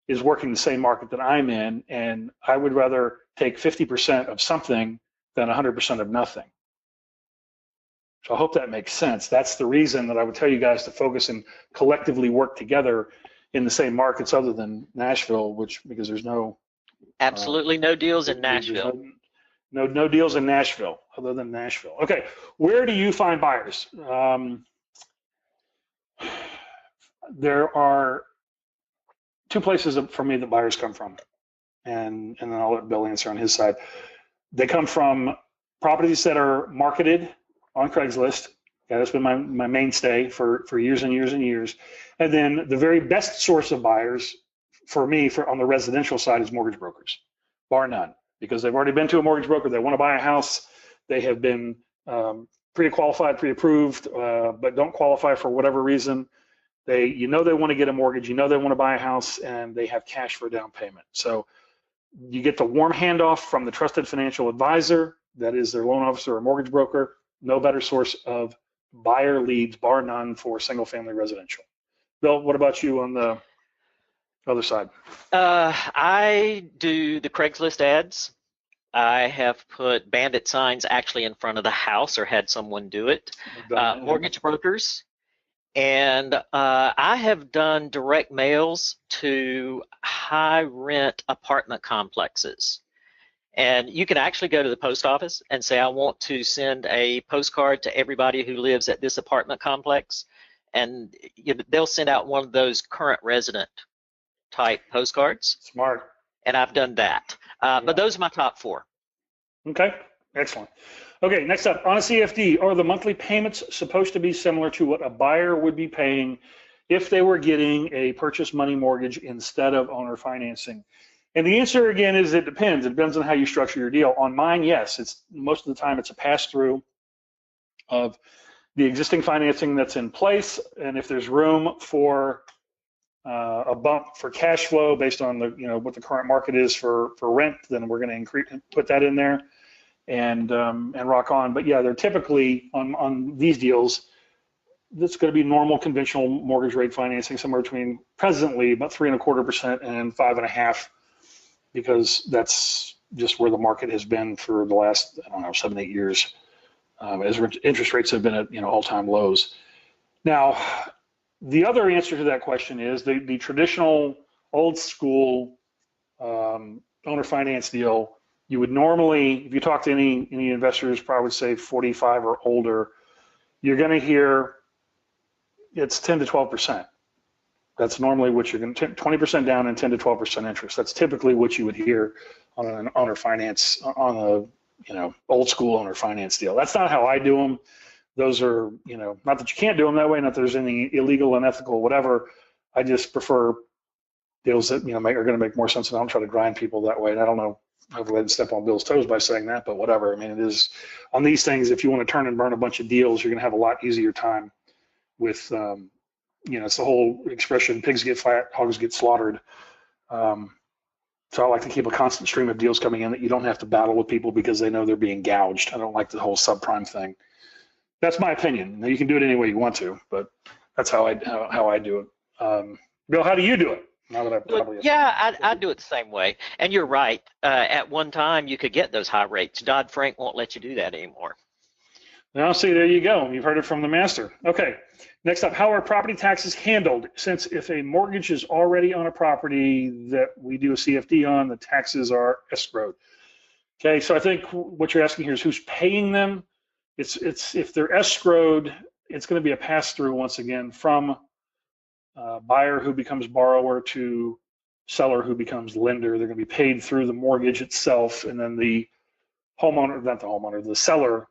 is working the same market that I'm in, and I would rather take 50% of something than 100% of nothing. So I hope that makes sense. That's the reason that I would tell you guys to focus and collectively work together in the same markets other than Nashville, because there's no... Absolutely no deals in Nashville. No deals in Nashville other than Nashville. Okay, where do you find buyers? There are 2 places for me that buyers come from, and then I'll let Bill answer on his side. They come from properties that are marketed on Craigslist. Yeah, that's been my mainstay for years and years and years. And then the very best source of buyers for me on the residential side is mortgage brokers, bar none, because they've already been to a mortgage broker. They want to buy a house. They have been pre-qualified, pre-approved, but don't qualify for whatever reason. They want to get a mortgage, they want to buy a house, and they have cash for a down payment. So you get the warm handoff from the trusted financial advisor, that is their loan officer or mortgage broker. No better source of buyer leads, bar none, for single family residential. Bill, what about you on the other side? I do the Craigslist ads. I have put bandit signs actually in front of the house, or had someone do it. Mortgage brokers. And I have done direct mails to high rent apartment complexes. And you can actually go to the post office and say, I want to send a postcard to everybody who lives at this apartment complex. And they'll send out one of those current resident type postcards. Smart. And I've done that. But those are my top 4. Okay, excellent. Okay, next up, on a CFD, are the monthly payments supposed to be similar to what a buyer would be paying if they were getting a purchase money mortgage instead of owner financing? And the answer, again, is it depends. It depends on how you structure your deal. On mine, yes, it's most of the time it's a pass-through of the existing financing that's in place, and if there's room for a bump for cash flow based on the what the current market is for rent, then we're going to put that in there and rock on. But yeah, they're typically on these deals, that's going to be normal conventional mortgage rate financing, somewhere between presently about 3.25% and 5.5%, because that's just where the market has been for the last 7, 8 years, as interest rates have been at all-time lows. Now, the other answer to that question is the traditional old school owner finance deal you would normally, if you talk to any investors, probably would say 45 or older, you're going to hear it's 10 to 12%. That's normally what you're going to, 20% down and 10 to 12% interest. That's typically what you would hear on an owner finance, on a, old school owner finance deal. That's not how I do them. Those are, not that you can't do them that way, not that there's any illegal, unethical, whatever. I just prefer deals that, are going to make more sense, and I don't try to grind people that way. And I don't know, hopefully I didn't step on Bill's toes by saying that, but whatever. I mean, it is, on these things, if you want to turn and burn a bunch of deals, you're going to have a lot easier time with, it's the whole expression, pigs get fat, hogs get slaughtered. So I like to keep a constant stream of deals coming in that you don't have to battle with people because they know they're being gouged. I don't like the whole subprime thing. That's my opinion. Now, you can do it any way you want to, but that's how I do it. Bill, how do you do it? Now that I've probably I do it the same way. And you're right. At one time, you could get those high rates. Dodd-Frank won't let you do that anymore. Now, see, there you go. You've heard it from the master. Okay. Next up, how are property taxes handled? Since if a mortgage is already on a property that we do a CFD on, the taxes are escrowed. Okay, so I think what you're asking here is who's paying them. It's if they're escrowed, it's going to be a pass-through once again from buyer who becomes borrower to seller who becomes lender. They're going to be paid through the mortgage itself, and then the homeowner, not the homeowner, the seller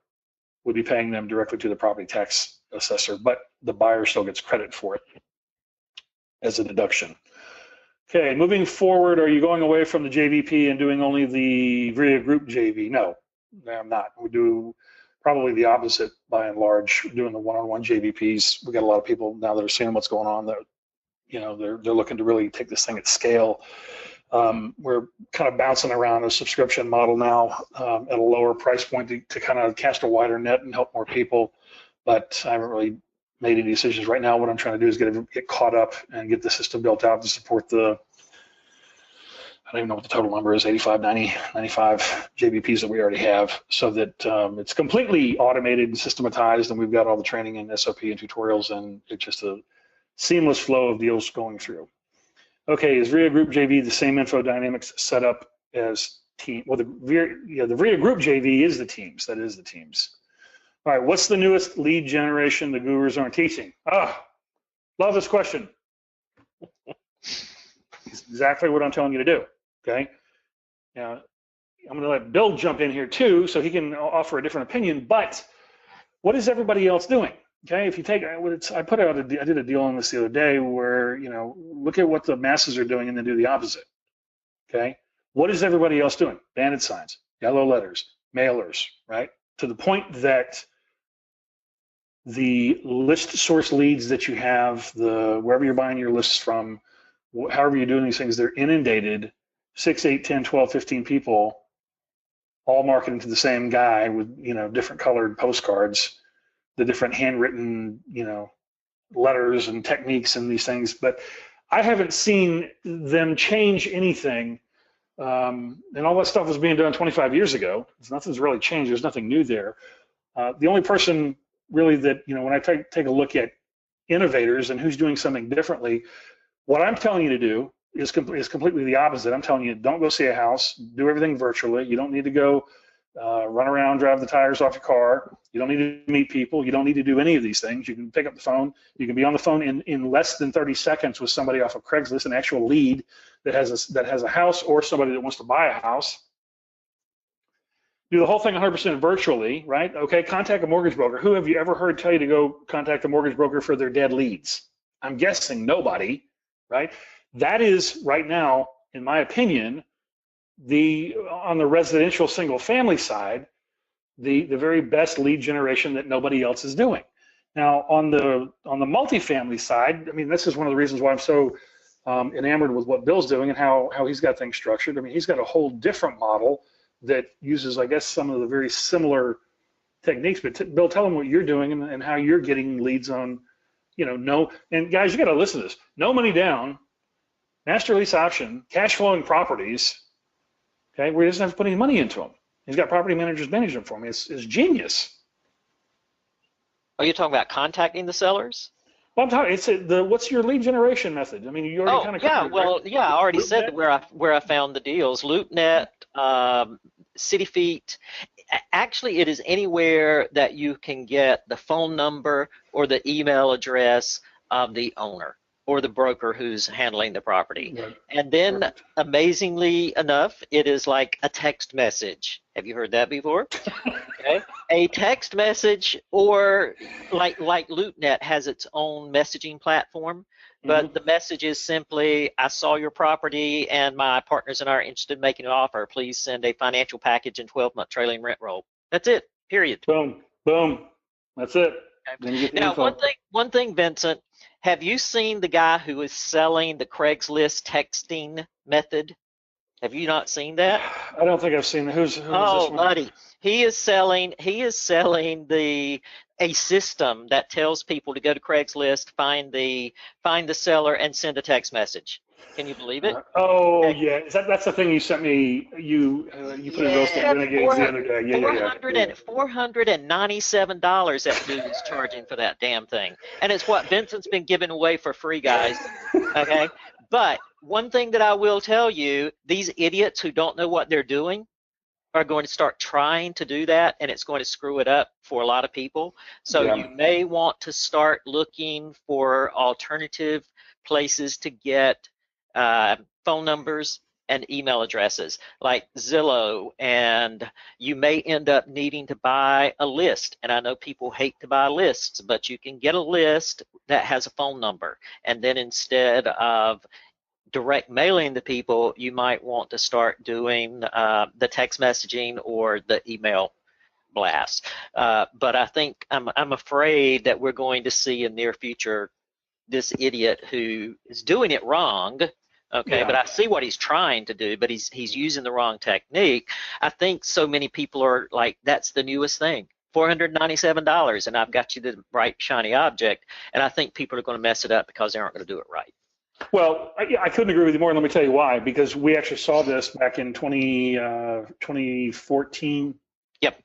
would be paying them directly to the property tax assessor, but the buyer still gets credit for it as a deduction. Okay, moving forward, are you going away from the JVP and doing only the VRIA Group JV? No, I'm not. We do probably the opposite by and large, doing the one-on-one JVPs. We got a lot of people now that are seeing what's going on that, they're looking to really take this thing at scale. We're kind of bouncing around a subscription model now at a lower price point to kind of cast a wider net and help more people. But I haven't really made any decisions right now. What I'm trying to do is get caught up and get the system built out to support the, I don't even know what the total number is, 85, 90, 95 JVPs that we already have, so that it's completely automated and systematized, and we've got all the training and SOP and tutorials, and it's just a seamless flow of deals going through. Okay, is VRIA Group JV the same info dynamics set up as team? Well, the VRIA Group JV is the teams. That is the teams. All right, what's the newest lead generation the gurus aren't teaching? Love this question. It's exactly what I'm telling you to do, okay? Now, I'm going to let Bill jump in here too, so he can offer a different opinion, but what is everybody else doing? Okay, if you take, I did a deal on this the other day where, look at what the masses are doing and then do the opposite, okay? What is everybody else doing? Banded signs, yellow letters, mailers, right? To the point that the list source leads that you have, wherever you're buying your lists from, however you're doing these things, they're inundated, 6, 8, 10, 12, 15 people, all marketing to the same guy with, different colored postcards, the different handwritten, letters and techniques and these things. But I haven't seen them change anything. And all that stuff was being done 25 years ago. Nothing's really changed. There's nothing new there. The only person really that, when I take a look at innovators and who's doing something differently, what I'm telling you to do is completely the opposite. I'm telling you, don't go see a house, do everything virtually. You don't need to go run around, drive the tires off your car. You don't need to meet people. You don't need to do any of these things. You can pick up the phone. You can be on the phone in less than 30 seconds with somebody off of Craigslist, an actual lead that has a house, or somebody that wants to buy a house. Do the whole thing 100% virtually, right? Okay, contact a mortgage broker. Who have you ever heard tell you to go contact a mortgage broker for their dead leads? I'm guessing nobody, right? That is right now, in my opinion, on the residential single family side, the very best lead generation that nobody else is doing. Now on the multifamily side, I mean, this is one of the reasons why I'm so enamored with what Bill's doing and how he's got things structured. I mean, he's got a whole different model that uses, I guess, some of the very similar techniques. But Bill, tell them what you're doing and how you're getting leads on, and guys, you got to listen to this. No money down, master lease option, cash flowing properties. Okay, where he doesn't have to put any money into them. He's got property managers manage them for me. It's genius. Are you talking about contacting the sellers? Well, I'm talking. What's your lead generation method? I mean, you already kind of. Yeah. Well, yeah, I already said where I found the deals. LoopNet, city feet. Actually, it is anywhere that you can get the phone number or the email address of the owner or the broker who's handling the property. Right. And then, Perfect. amazingly enough, it is like a text message. Have you heard that before? Okay. A text message, or like LoopNet has its own messaging platform, but the message is simply, I saw your property and my partners and I are interested in making an offer. Please send a financial package and 12-month trailing rent roll. That's it, period. Boom, boom. That's it. Then you get the Now, info. one thing, Vincent, have you seen the guy who is selling the Craigslist texting method? Have you not seen that? I don't think I've seen who is this one? Buddy, he is selling a system that tells people to go to Craigslist, find the seller, and send a text message. Can you believe it? Yeah. That's the thing you sent me. You put in real estate renegades the other day. Yeah. $497 that dude is charging for that damn thing, and it's what Vincent's been giving away for free, guys. Okay, but one thing that I will tell you, these idiots who don't know what they're doing are going to start trying to do that, and it's going to screw it up for a lot of people. So you may want to start looking for alternative places to get phone numbers and email addresses like Zillow, and you may end up needing to buy a list. And I know people hate to buy lists, but you can get a list that has a phone number, and then instead of direct mailing to people, you might want to start doing the text messaging or the email blast. But I think I'm afraid that we're going to see in near future this idiot who is doing it wrong. Okay, but I see what he's trying to do, but he's using the wrong technique. I think so many people are like, that's the newest thing. $497, and I've got you the bright, shiny object. And I think people are going to mess it up because they aren't going to do it right. Well, I couldn't agree with you more, and let me tell you why. Because we actually saw this back in 2014. Yep.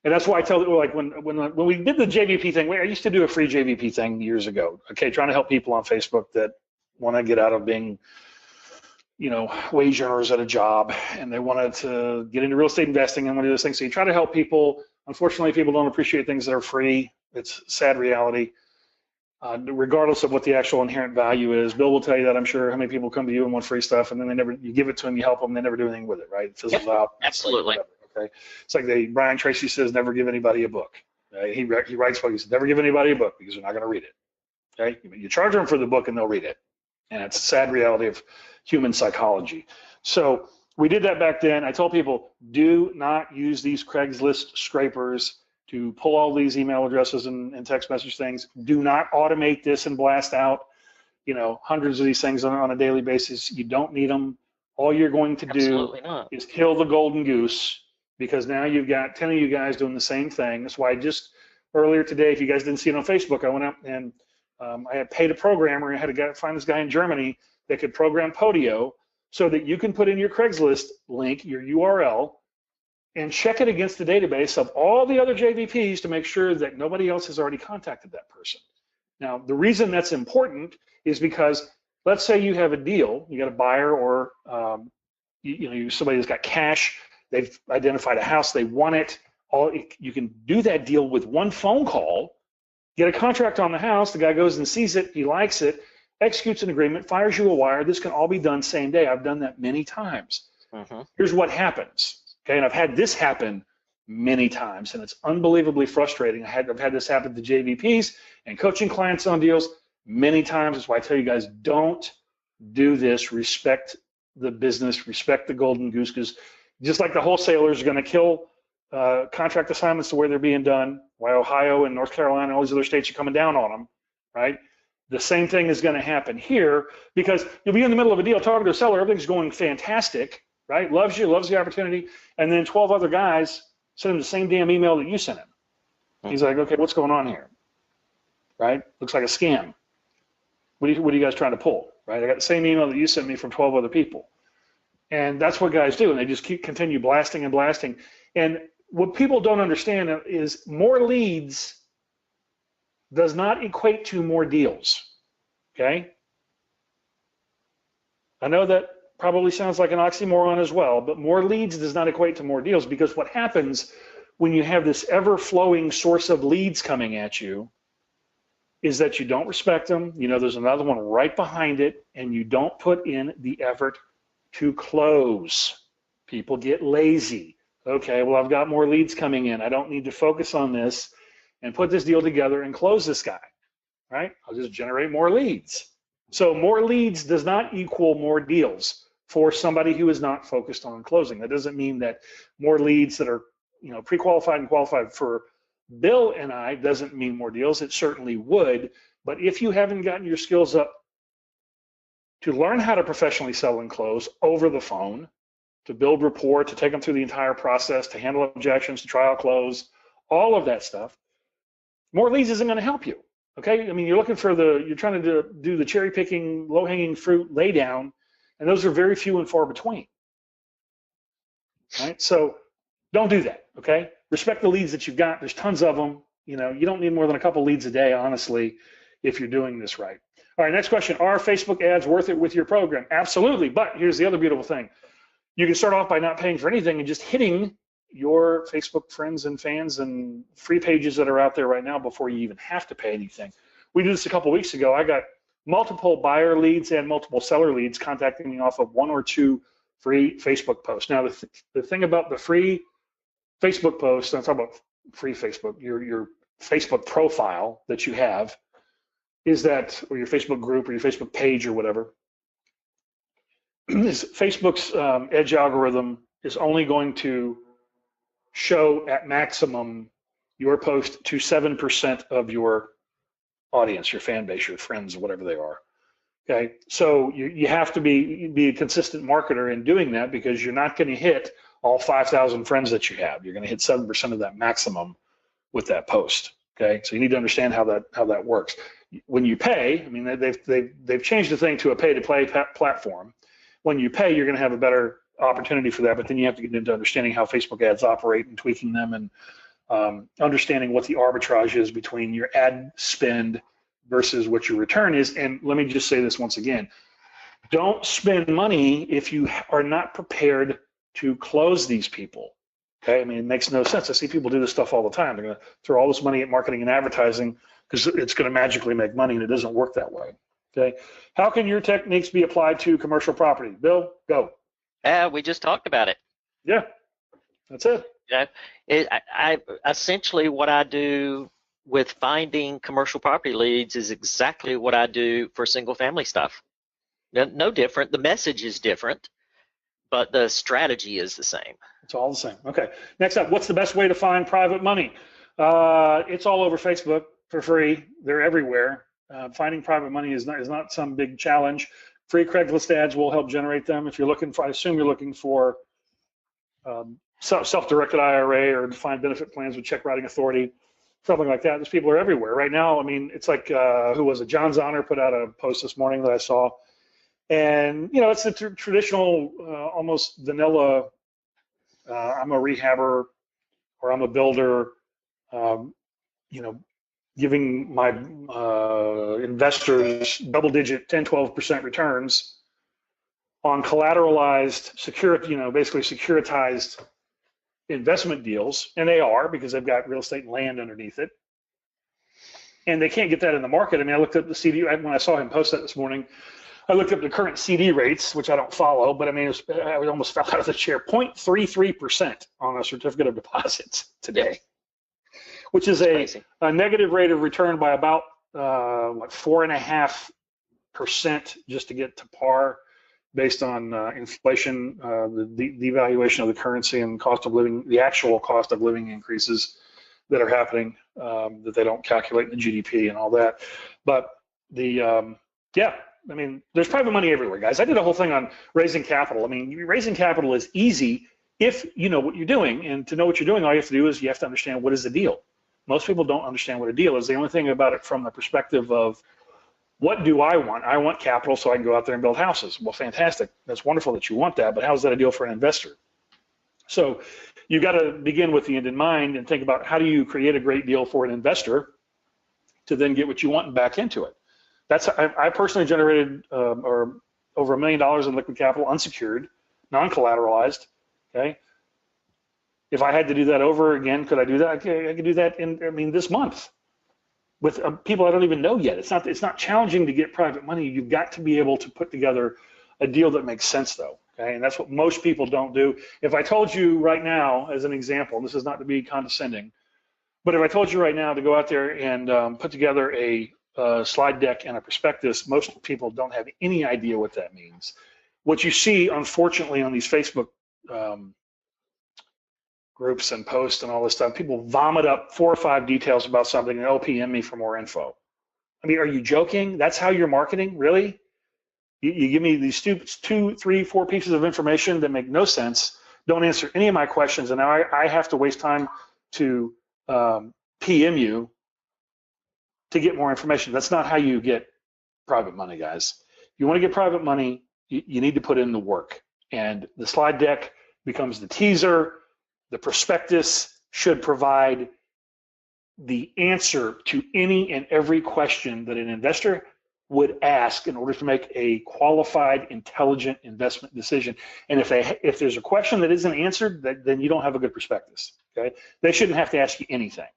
And that's why I tell them, like, when we did the JVP thing, I used to do a free JVP thing years ago, okay, trying to help people on Facebook that want to get out of being, wage earners at a job, and they wanted to get into real estate investing and one of those things. So you try to help people. Unfortunately, people don't appreciate things that are free. It's a sad reality. Regardless of what the actual inherent value is. Bill will tell you that, I'm sure, how many people come to you and want free stuff, and then you give it to them, you help them, they never do anything with it, right? It fizzles out. Absolutely. Okay. It's like Brian Tracy says, never give anybody a book. Right? He writes books, he says, never give anybody a book because they're not going to read it. Okay. You charge them for the book and they'll read it. And it's a sad reality of human psychology. So we did that back then. I told people, do not use these Craigslist scrapers to pull all these email addresses and text message things. Do not automate this and blast out, hundreds of these things on a daily basis. You don't need them. All you're going to do is kill the golden goose, because now you've got 10 of you guys doing the same thing. That's why I just earlier today, if you guys didn't see it on Facebook, I went out and I had paid a programmer. I had to find this guy in Germany that could program Podio so that you can put in your Craigslist link, your URL, and check it against the database of all the other JVPs to make sure that nobody else has already contacted that person. Now, the reason that's important is because let's say you have a deal, you got a buyer or somebody that's got cash, they've identified a house, they want it. You can do that deal with one phone call, get a contract on the house, the guy goes and sees it, he likes it, executes an agreement, fires you a wire. This can all be done same day. I've done that many times. Here's what happens. Okay, and I've had this happen many times, and it's unbelievably frustrating. I've had this happen to JVPs and coaching clients on deals many times. That's why I tell you guys, don't do this. Respect the business, respect the golden goose, because just like the wholesalers are going to kill contract assignments the way they're being done, why Ohio and North Carolina and all these other states are coming down on them, right? The same thing is going to happen here, because you'll be in the middle of a deal talking to a seller, everything's going fantastic, right? Loves you, loves the opportunity, and then 12 other guys send him the same damn email that you sent him. He's like, okay, what's going on here, right? Looks like a scam. What are you guys trying to pull, right? I got the same email that you sent me from 12 other people. And that's what guys do, and they just continue blasting and blasting. And what people don't understand is more leads does not equate to more deals, okay? I know that probably sounds like an oxymoron as well, but more leads does not equate to more deals, because what happens when you have this ever-flowing source of leads coming at you is that you don't respect them. You know, there's another one right behind it, and you don't put in the effort to close. People get lazy. Okay, well, I've got more leads coming in. I don't need to focus on this and put this deal together and close this guy, right? I'll just generate more leads. So more leads does not equal more deals for somebody who is not focused on closing. That doesn't mean that more leads that are, you know, pre-qualified and qualified for Bill and I doesn't mean more deals. It certainly would, but if you haven't gotten your skills up to learn how to professionally sell and close over the phone, to build rapport, to take them through the entire process, to handle objections, to trial close, all of that stuff, more leads isn't going to help you. Okay, I mean, you're looking for you're trying to do the cherry picking, low hanging fruit lay down, and those are very few and far between. Right, so don't do that. Okay, respect the leads that you've got. There's tons of them. You know, you don't need more than a couple leads a day, honestly, if you're doing this right. All right, next question: are Facebook ads worth it with your program? Absolutely, but here's the other beautiful thing: you can start off by not paying for anything and just hitting your Facebook friends and fans and free pages that are out there right now before you even have to pay anything. We did this a couple weeks ago. I got multiple buyer leads and multiple seller leads contacting me off of 1 or 2 free Facebook posts. Now, the thing about the free Facebook posts, I'm talking about free Facebook, your Facebook profile that you have, is that, or your Facebook group or your Facebook page or whatever, is Facebook's edge algorithm is only going to show at maximum your post to 7% of your audience, your fan base, your friends, whatever they are. Okay, so you have to be a consistent marketer in doing that, because you're not going to hit all 5,000 friends that you have. You're going to hit 7% of that maximum with that post. Okay, so you need to understand how that works. When you pay, I mean, they've changed the thing to a pay-to-play platform. When you pay, you're going to have a better opportunity for that, but then you have to get into understanding how Facebook ads operate and tweaking them, and understanding what the arbitrage is between your ad spend versus what your return is. And let me just say this once again: don't spend money if you are not prepared to close these people. Okay, I mean, it makes no sense. I see people do this stuff all the time. They're going to throw all this money at marketing and advertising because it's going to magically make money, and it doesn't work that way. Okay, how can your techniques be applied to commercial property? Bill, go. We just talked about it. Yeah, that's it. Yeah, I essentially what I do with finding commercial property leads is exactly what I do for single family stuff. No different. The message is different, but the strategy is the same. It's all the same. Okay. Next up, what's the best way to find private money? It's all over Facebook for free. They're everywhere. Finding private money is not some big challenge. Free Craigslist ads will help generate them. If you're looking for, I assume you're looking for self-directed IRA or defined benefit plans with check writing authority, something like that. Those people are everywhere right now. I mean, it's like, who was it? John Zahner put out a post this morning that I saw. And, you know, it's the traditional, almost vanilla, I'm a rehabber or I'm a builder, you know, giving my investors double-digit 10, 12% returns on collateralized, basically securitized investment deals, and they are, because they've got real estate and land underneath it, and they can't get that in the market. I mean, I looked up the CD when I saw him post that this morning. I looked up the current CD rates, which I don't follow, but I mean, I almost fell out of the chair. 0.33% on a certificate of deposits today, which is a negative rate of return by about 4.5% just to get to par, based on inflation, the devaluation of the currency, and cost of living, the actual cost of living increases that are happening that they don't calculate in the GDP and all that. But yeah, I mean, there's private money everywhere, guys. I did a whole thing on raising capital. I mean, raising capital is easy if you know what you're doing, and to know what you're doing, all you have to do is you have to understand what is the deal. Most people don't understand what a deal is. The only thing about it from the perspective of, what do I want? I want capital so I can go out there and build houses. Well, fantastic. That's wonderful that you want that, but how is that a deal for an investor? So you got to begin with the end in mind and think about, how do you create a great deal for an investor to then get what you want and back into it? That's, I personally generated or over $1 million in liquid capital, unsecured, non-collateralized. Okay. If I had to do that over again, could I do that? I could do that this month with people I don't even know yet. It's not challenging to get private money. You've got to be able to put together a deal that makes sense, though. Okay, and that's what most people don't do. If I told you right now, as an example, and this is not to be condescending, but if I told you right now to go out there and put together a slide deck and a prospectus, most people don't have any idea what that means. What you see, unfortunately, on these Facebook groups and posts and all this stuff, people vomit up 4 or 5 details about something and LPM me for more info. I mean, are you joking? That's how you're marketing? Really? You give me these 2, 3, 4 pieces of information that make no sense, don't answer any of my questions, and now I have to waste time to PM you to get more information. That's not how you get private money, guys. If you want to get private money, you need to put in the work. And the slide deck becomes the teaser. The prospectus should provide the answer to any and every question that an investor would ask in order to make a qualified, intelligent investment decision. And if there's a question that isn't answered, then you don't have a good prospectus. Okay, they shouldn't have to ask you anything.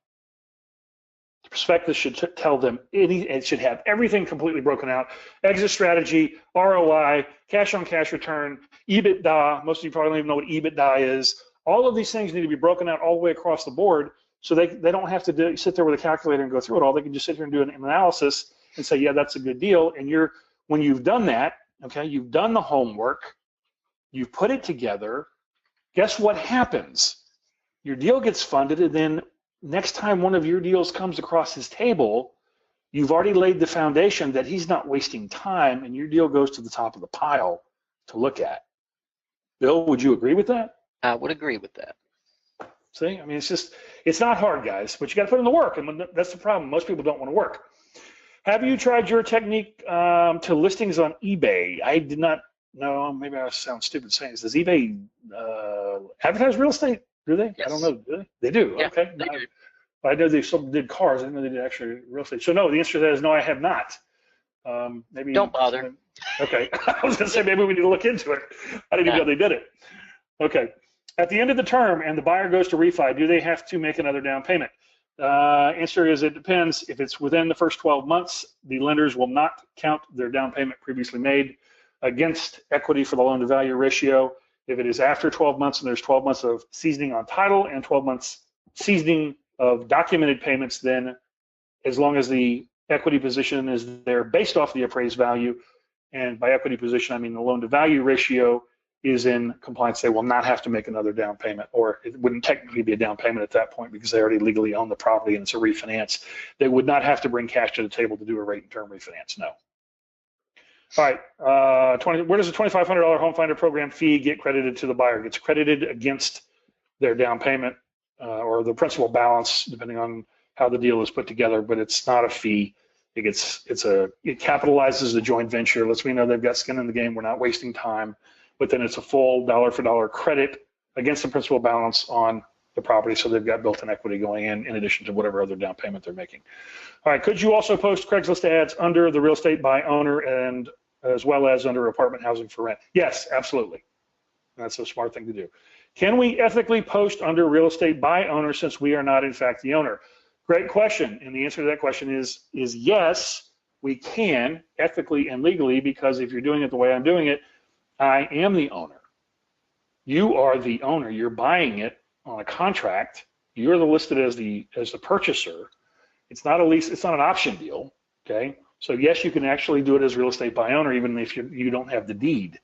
The prospectus should tell them it should have everything completely broken out: exit strategy, ROI, cash on cash return, EBITDA. Most of you probably don't even know what EBITDA is. All of these things need to be broken out all the way across the board, so they don't have to sit there with a calculator and go through it all. They can just sit here and do an analysis and say, yeah, that's a good deal. And when you've done that, okay, you've done the homework, you've put it together. Guess what happens? Your deal gets funded, and then next time one of your deals comes across his table, you've already laid the foundation that he's not wasting time, and your deal goes to the top of the pile to look at. Bill, would you agree with that? I would agree with that. See, I mean, it's not hard, guys, but you got to put in the work, and that's the problem. Most people don't want to work. Have you tried your technique to listings on eBay? I did not know. Maybe I sound stupid saying this. Does eBay advertise real estate? Do they? Yes. I don't know. Do they? They do. Yeah, okay. they do. I know they did cars. I didn't know they did actually real estate. So no, the answer to that is no, I have not. Maybe Don't bother. Okay. I was going to say maybe we need to look into it. I didn't even know they did it. Okay. At the end of the term and the buyer goes to refi, do they have to make another down payment? Answer is it depends. If it's within the first 12 months, the lenders will not count their down payment previously made against equity for the loan to value ratio. If it is after 12 months and there's 12 months of seasoning on title and 12 months seasoning of documented payments, then as long as the equity position is there based off the appraised value, and by equity position I mean the loan to value ratio is in compliance, they will not have to make another down payment, or it wouldn't technically be a down payment at that point because they already legally own the property and it's a refinance. They would not have to bring cash to the table to do a rate and term refinance, no. All right, where does the $2,500 home finder program fee get credited to the buyer? It gets credited against their down payment or the principal balance, depending on how the deal is put together, but it's not a fee. It capitalizes the joint venture, lets me know they've got skin in the game, we're not wasting time, but then it's a full dollar for dollar credit against the principal balance on the property, so they've got built-in equity going in addition to whatever other down payment they're making. All right, could you also post Craigslist ads under the real estate by owner and as well as under apartment housing for rent? Yes, absolutely. That's a smart thing to do. Can we ethically post under real estate by owner since we are not in fact the owner? Great question, and the answer to that question is yes, we can ethically and legally, because if you're doing it the way I'm doing it, I am the owner. You are the owner. You're buying it on a contract. You're listed as the purchaser. It's not a lease. It's not an option deal. Okay. So yes, you can actually do it as real estate by owner, even if you don't have the deed,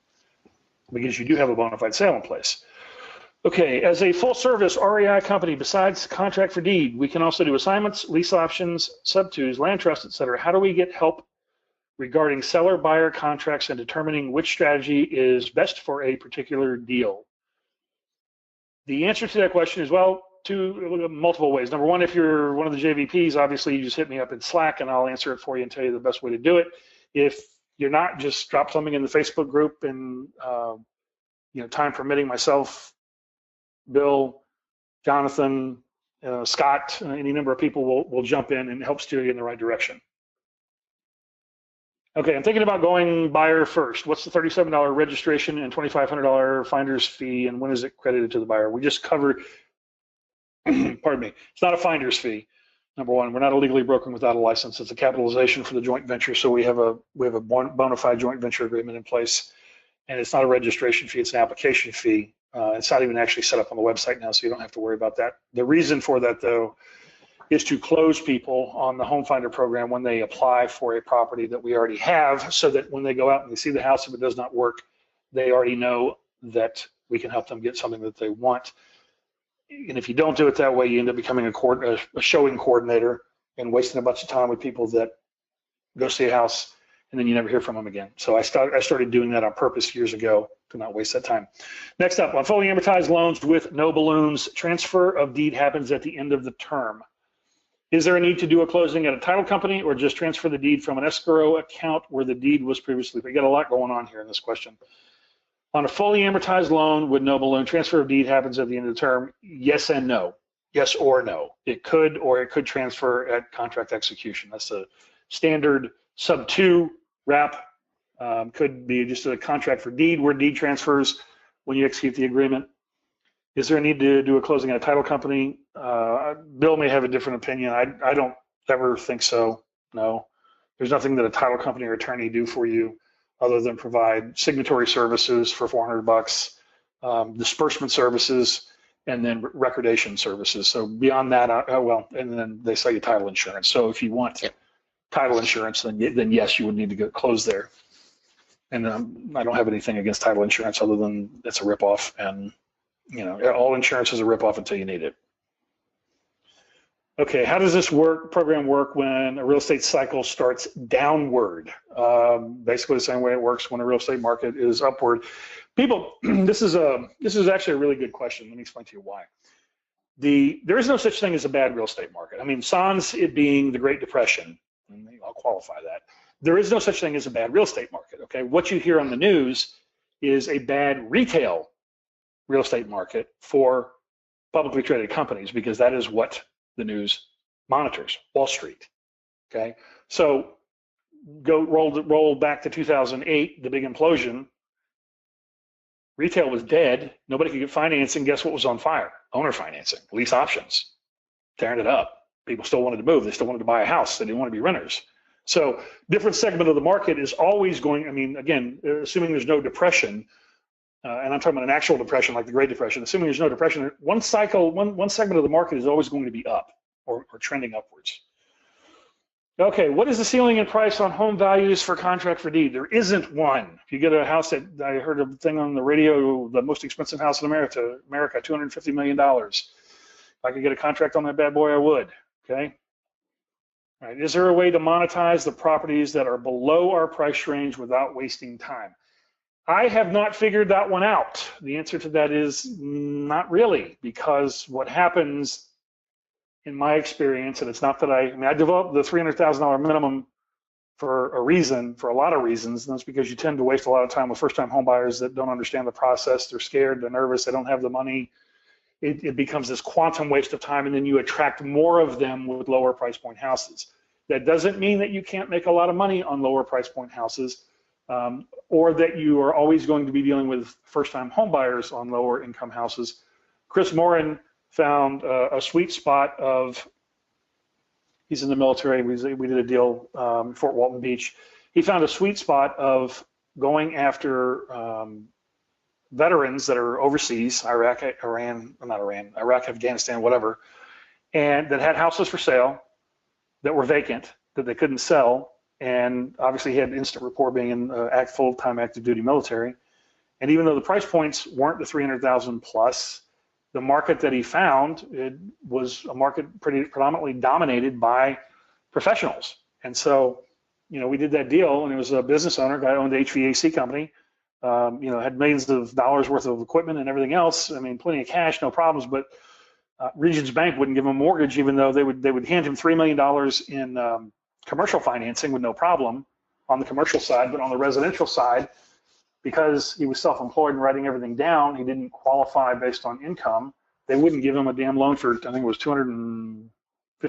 because you do have a bona fide sale in place. Okay. As a full service REI company, besides contract for deed, we can also do assignments, lease options, sub-twos, land trust, etc. How do we get help regarding seller-buyer contracts and determining which strategy is best for a particular deal? The answer to that question is, well, multiple ways. Number one, if you're one of the JVPs, obviously you just hit me up in Slack and I'll answer it for you and tell you the best way to do it. If you're not, just drop something in the Facebook group, and time permitting, myself, Bill, Jonathan, Scott, any number of people will jump in and help steer you in the right direction. Okay, I'm thinking about going buyer first. What's the $37 registration and $2,500 finder's fee, and when is it credited to the buyer? We just covered, pardon me, it's not a finder's fee. Number one, we're not illegally brokering without a license. It's a capitalization for the joint venture, so we have a bona fide joint venture agreement in place, and it's not a registration fee, it's an application fee. It's not even actually set up on the website now, so you don't have to worry about that. The reason for that, though, is to close people on the Home Finder program when they apply for a property that we already have, so that when they go out and they see the house, if it does not work, they already know that we can help them get something that they want. And if you don't do it that way, you end up becoming a showing coordinator and wasting a bunch of time with people that go see a house and then you never hear from them again. So I started doing that on purpose years ago to not waste that time. Next up, on fully amortized loans with no balloons, transfer of deed happens at the end of the term. Is there a need to do a closing at a title company or just transfer the deed from an escrow account where the deed was previously? We got a lot going on here in this question. On a fully amortized loan with no balloon, transfer of deed happens at the end of the term. Yes and no. Yes or no. It could, or it could transfer at contract execution. That's a standard sub 2 wrap. Could be just a contract for deed where deed transfers when you execute the agreement. Is there a need to do a closing at a title company? Bill may have a different opinion. I don't ever think so. No. There's nothing that a title company or attorney do for you other than provide signatory services for $400, disbursement services, and then recordation services. So beyond that, and then they sell you title insurance. So if you want title insurance, then yes, you would need to go close there. And I don't have anything against title insurance other than it's a ripoff, and all insurance is a ripoff until you need it. Okay, how does this program work when a real estate cycle starts downward? Basically the same way it works when a real estate market is upward. People, this is actually a really good question. Let me explain to you why. There is no such thing as a bad real estate market. I mean, sans it being the Great Depression, and I'll qualify that. There is no such thing as a bad real estate market, okay? What you hear on the news is a bad retail real estate market for publicly traded companies, because that is what the news monitors, Wall Street, okay? So roll back to 2008, the big implosion. Retail was dead. Nobody could get financing. Guess what was on fire? Owner financing, lease options, tearing it up. People still wanted to move. They still wanted to buy a house. They didn't want to be renters. So different segment of the market is always going, I mean, again, assuming there's no depression, and I'm talking about an actual depression like the Great Depression, assuming there's no depression, one segment of the market is always going to be up or trending upwards. Okay, what is the ceiling in price on home values for contract for deed? There isn't one. If you get a house that, I heard a thing on the radio, the most expensive house in America, $250 million. If I could get a contract on that bad boy, I would, okay? All right, is there a way to monetize the properties that are below our price range without wasting time? I have not figured that one out. The answer to that is not really, because what happens in my experience, and it's not that I developed the $300,000 minimum for a reason, for a lot of reasons, and that's because you tend to waste a lot of time with first-time home buyers that don't understand the process. They're scared, they're nervous, they don't have the money. It becomes this quantum waste of time, and then you attract more of them with lower price point houses. That doesn't mean that you can't make a lot of money on lower price point houses, or that you are always going to be dealing with first-time home buyers on lower income houses. Chris Morin found a sweet spot of, he's in the military, we did a deal in Fort Walton Beach. He found a sweet spot of going after veterans that are overseas, Iraq, Afghanistan, whatever, and that had houses for sale that were vacant, that they couldn't sell. And obviously he had instant rapport being in full-time active duty military. And even though the price points weren't the 300,000 plus, the market that he found, it was a market predominantly dominated by professionals. And so, we did that deal, and it was a business owner, guy owned an HVAC company, had millions of dollars worth of equipment and everything else. I mean, plenty of cash, no problems, but Regions Bank wouldn't give him a mortgage, even though they would hand him $3 million in commercial financing with no problem on the commercial side, but on the residential side, because he was self-employed and writing everything down, he didn't qualify based on income. They wouldn't give him a damn loan for, I think it was $215,000. I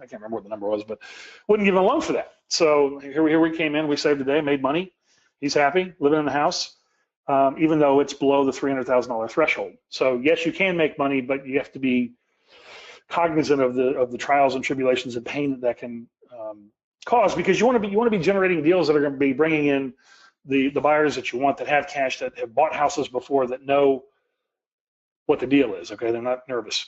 can't remember what the number was, but wouldn't give him a loan for that. So here we came in, we saved a day, made money. He's happy, living in the house, even though it's below the $300,000 threshold. So yes, you can make money, but you have to be cognizant of the trials and tribulations and pain that can cause, because you want to be generating deals that are going to be bringing in the buyers that you want, that have cash, that have bought houses before, that know what the deal is. Okay, they're not nervous.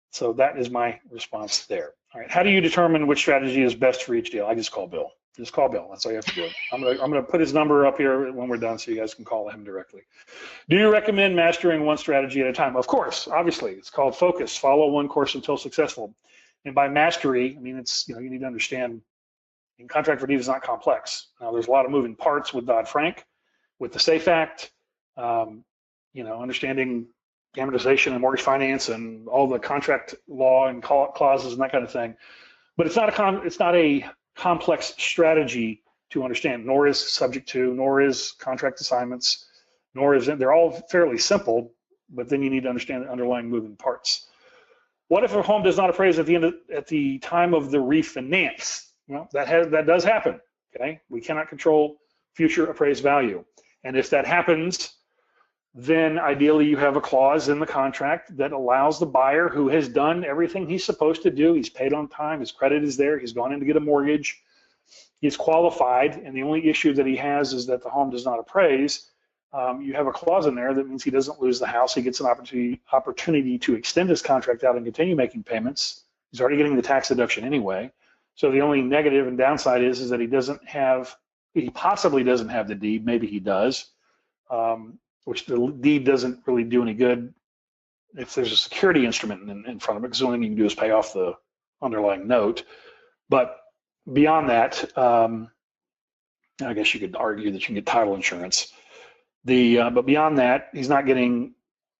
So that is my response there. All right, how do you determine which strategy is best for each deal? I just call Bill. Just call Bill. That's all you have to do. I'm gonna put his number up here when we're done, so you guys can call him directly. Do you recommend mastering one strategy at a time? Of course, obviously. It's called focus. Follow one course until successful. And by mastery, I mean, it's, you need to understand, in contract for deed is not complex. Now, there's a lot of moving parts with Dodd-Frank, with the SAFE Act, understanding amortization and mortgage finance and all the contract law and clauses and that kind of thing. But it's not a complex strategy to understand, nor is subject to, nor is contract assignments, nor is it. They're all fairly simple, but then you need to understand the underlying moving parts. What if a home does not appraise at the time of the refinance? Well, that does happen. Okay, we cannot control future appraised value, and if that happens, then ideally you have a clause in the contract that allows the buyer, who has done everything he's supposed to do, he's paid on time, his credit is there, he's gone in to get a mortgage, he's qualified, and the only issue that he has is that the home does not appraise. You have a clause in there that means he doesn't lose the house. He gets an opportunity to extend his contract out and continue making payments. He's already getting the tax deduction anyway. So the only negative and downside is that he possibly doesn't have the deed. Maybe he does, which the deed doesn't really do any good if there's a security instrument in front of it, because the only thing you can do is pay off the underlying note. But beyond that, I guess you could argue that you can get title insurance. But beyond that, he's not getting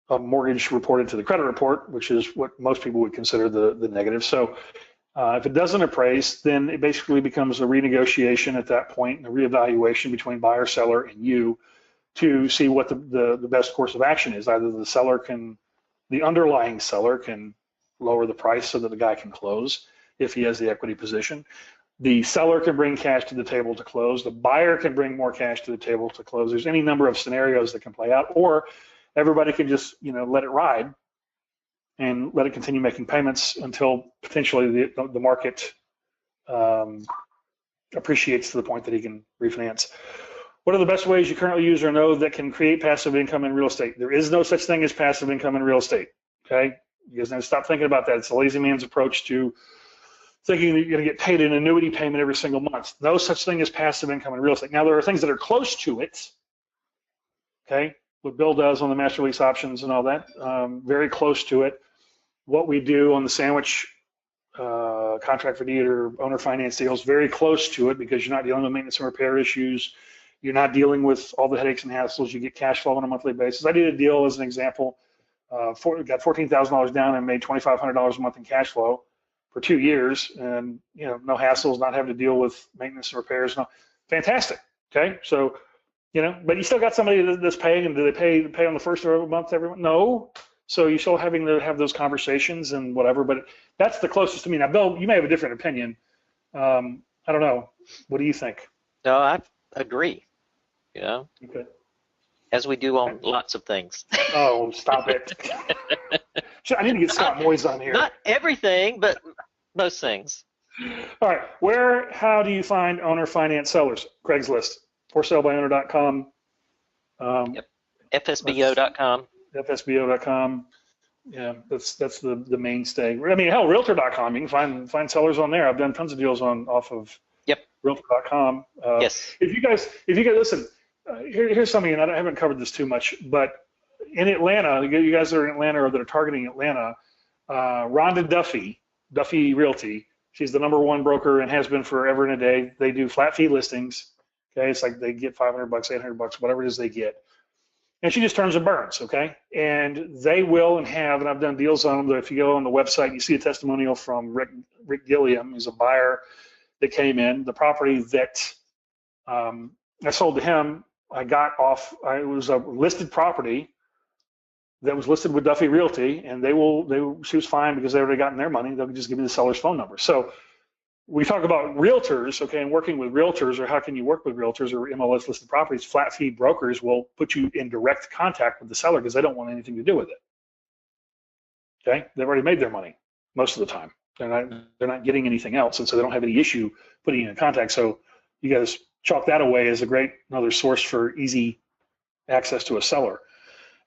a mortgage reported to the credit report, which is what most people would consider the negative. So if it doesn't appraise, then it basically becomes a renegotiation at that point, and a reevaluation between buyer, seller, and you to see what the best course of action is. Either the underlying seller can lower the price so that the guy can close if he has the equity position. The seller can bring cash to the table to close. The buyer can bring more cash to the table to close. There's any number of scenarios that can play out, or everybody can just, let it ride and let it continue making payments until potentially the market appreciates to the point that he can refinance. What are the best ways you currently use or know that can create passive income in real estate? There is no such thing as passive income in real estate. Okay, you guys need to stop thinking about that. It's a lazy man's approach to thinking that you're going to get paid an annuity payment every single month. No such thing as passive income in real estate. Now, there are things that are close to it, okay, what Bill does on the master lease options and all that, very close to it. What we do on the sandwich contract for deed or owner finance deals, very close to it, because you're not dealing with maintenance and repair issues. You're not dealing with all the headaches and hassles. You get cash flow on a monthly basis. I did a deal as an example, got $14,000 down and made $2,500 a month in cash flow for 2 years, and no hassles, not having to deal with maintenance and repairs. No, fantastic. Okay, so but you still got somebody that's paying, and do they pay on the first of every month? Every month? No. So you're still having to have those conversations and whatever. But that's the closest to me. Now, Bill, you may have a different opinion. I don't know. What do you think? No, I agree. Okay. As we do on lots of things. Oh, stop it. I need to get Scott Moyes on here. Not everything, but most things. All right. How do you find owner finance sellers? Craigslist, forSaleByOwner.com. Yep. FSBO.com. FSBO.com. Yeah, that's the mainstay. I mean, hell, Realtor.com. You can find sellers on there. I've done tons of deals off of Realtor.com. Yes. If you guys listen, here's something, and I haven't covered this too much, but in Atlanta, you guys that are in Atlanta or that are targeting Atlanta, Rhonda Duffy Realty, she's the #1 broker and has been forever and a day. They do flat fee listings. Okay, it's like they get $500, $800, whatever it is they get. And she just turns and burns, okay? And they will and have, and I've done deals on them. If you go on the website, you see a testimonial from Rick Gilliam. He's a buyer that came in. The property that I sold to him, it was a listed property that was listed with Duffy Realty, and she was fine because they already gotten their money. They'll just give me the seller's phone number. So we talk about realtors, okay, and working with realtors, or how can you work with realtors or MLS listed properties. Flat fee brokers will put you in direct contact with the seller because they don't want anything to do with it. Okay, they've already made their money most of the time. They're not getting anything else, and so they don't have any issue putting you in contact. So you guys chalk that away as another source for easy access to a seller.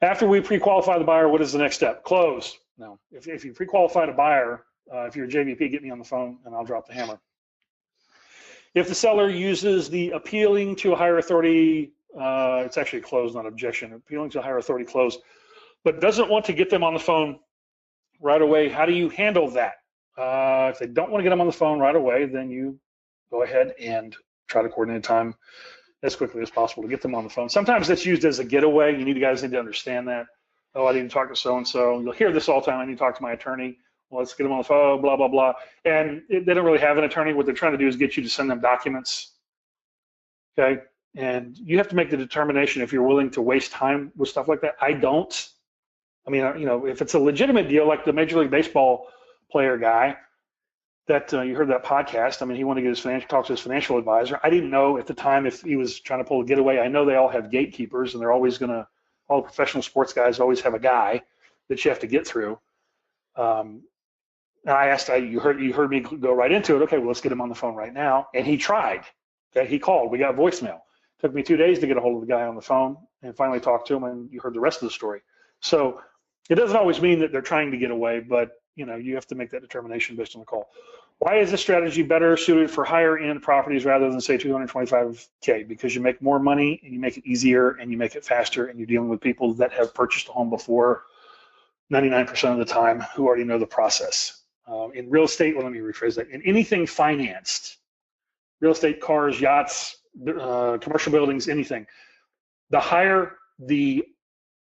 After we pre-qualify the buyer, what is the next step? Close. Now, if you pre-qualified a buyer, if you're a JVP, get me on the phone and I'll drop the hammer. If the seller uses the appealing to a higher authority, it's actually a close, not objection, appealing to a higher authority close, but doesn't want to get them on the phone right away, how do you handle that? If they don't want to get them on the phone right away, then you go ahead and try to coordinate time as quickly as possible to get them on the phone. Sometimes that's used as a getaway. You guys need to understand that. Oh, I need to talk to so-and-so. You'll hear this all the time. I need to talk to my attorney. Well, let's get them on the phone, blah, blah, blah. And they don't really have an attorney. What they're trying to do is get you to send them documents, okay? And you have to make the determination if you're willing to waste time with stuff like that. I don't. I mean, if it's a legitimate deal, like the Major League Baseball player guy that you heard that podcast, I mean, he wanted to get talk to his financial advisor. I didn't know at the time if he was trying to pull a getaway. I know they all have gatekeepers, and they're always all professional sports guys always have a guy that you have to get through. And I asked, you heard me go right into it. Okay, well, let's get him on the phone right now. And he tried. Okay, he called. We got voicemail. Took me 2 days to get a hold of the guy on the phone and finally talked to him, and you heard the rest of the story. So it doesn't always mean that they're trying to get away, but you have to make that determination based on the call. Why is this strategy better suited for higher end properties rather than say 225K? Because you make more money and you make it easier and you make it faster, and you're dealing with people that have purchased a home before 99% of the time who already know the process. In real estate, well, let me rephrase that. In anything financed, real estate, cars, yachts, commercial buildings, anything, the higher the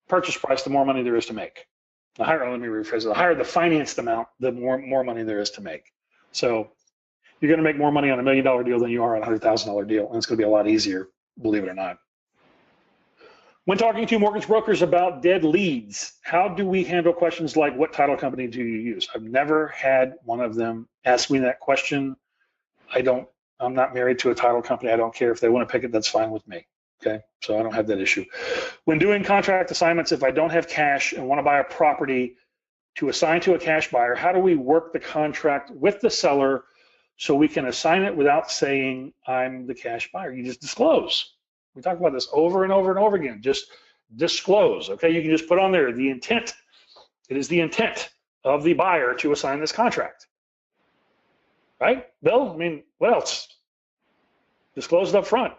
purchase price, the more money there is to make. The higher, let me rephrase it, the higher the financed amount, the more money there is to make. So you're going to make more money on $1 million deal than you are on a $100,000 deal, and it's going to be a lot easier, believe it or not. When talking to mortgage brokers about dead leads, how do we handle questions like, what title company do you use? I've never had one of them ask me that question. I'm not married to a title company. I don't care if they want to pick it, that's fine with me. Okay, so I don't have that issue. When doing contract assignments, if I don't have cash and want to buy a property to assign to a cash buyer, how do we work the contract with the seller so we can assign it without saying I'm the cash buyer? You just disclose. We talk about this over and over and over again. Just disclose, okay? You can just put on there the intent. It is the intent of the buyer to assign this contract. Right, Bill? I mean, what else? Disclose it up front.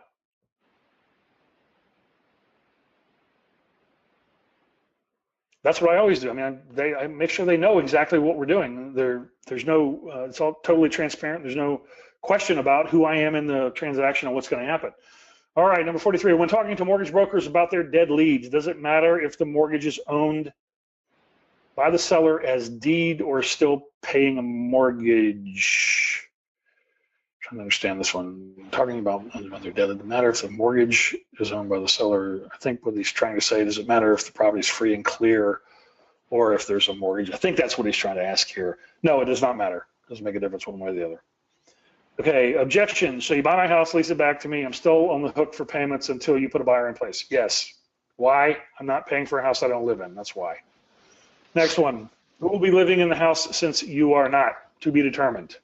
That's what I always do. I mean, I make sure they know exactly what we're doing. There's no, it's all totally transparent. There's no question about who I am in the transaction and what's going to happen. All right, number 43, when talking to mortgage brokers about their dead leads, does it matter if the mortgage is owned by the seller as deed or still paying a mortgage? I'm trying to understand this one. Talking about when they're dead, does it matter if the mortgage is owned by the seller? I think what he's trying to say, does it matter if the property is free and clear or if there's a mortgage? I think that's what he's trying to ask here. No, it does not matter. It doesn't make a difference one way or the other. Okay, objection. So you buy my house, lease it back to me. I'm still on the hook for payments until you put a buyer in place. Yes. Why? I'm not paying for a house I don't live in. That's why. Next one. Who will be living in the house since you are not? To be determined.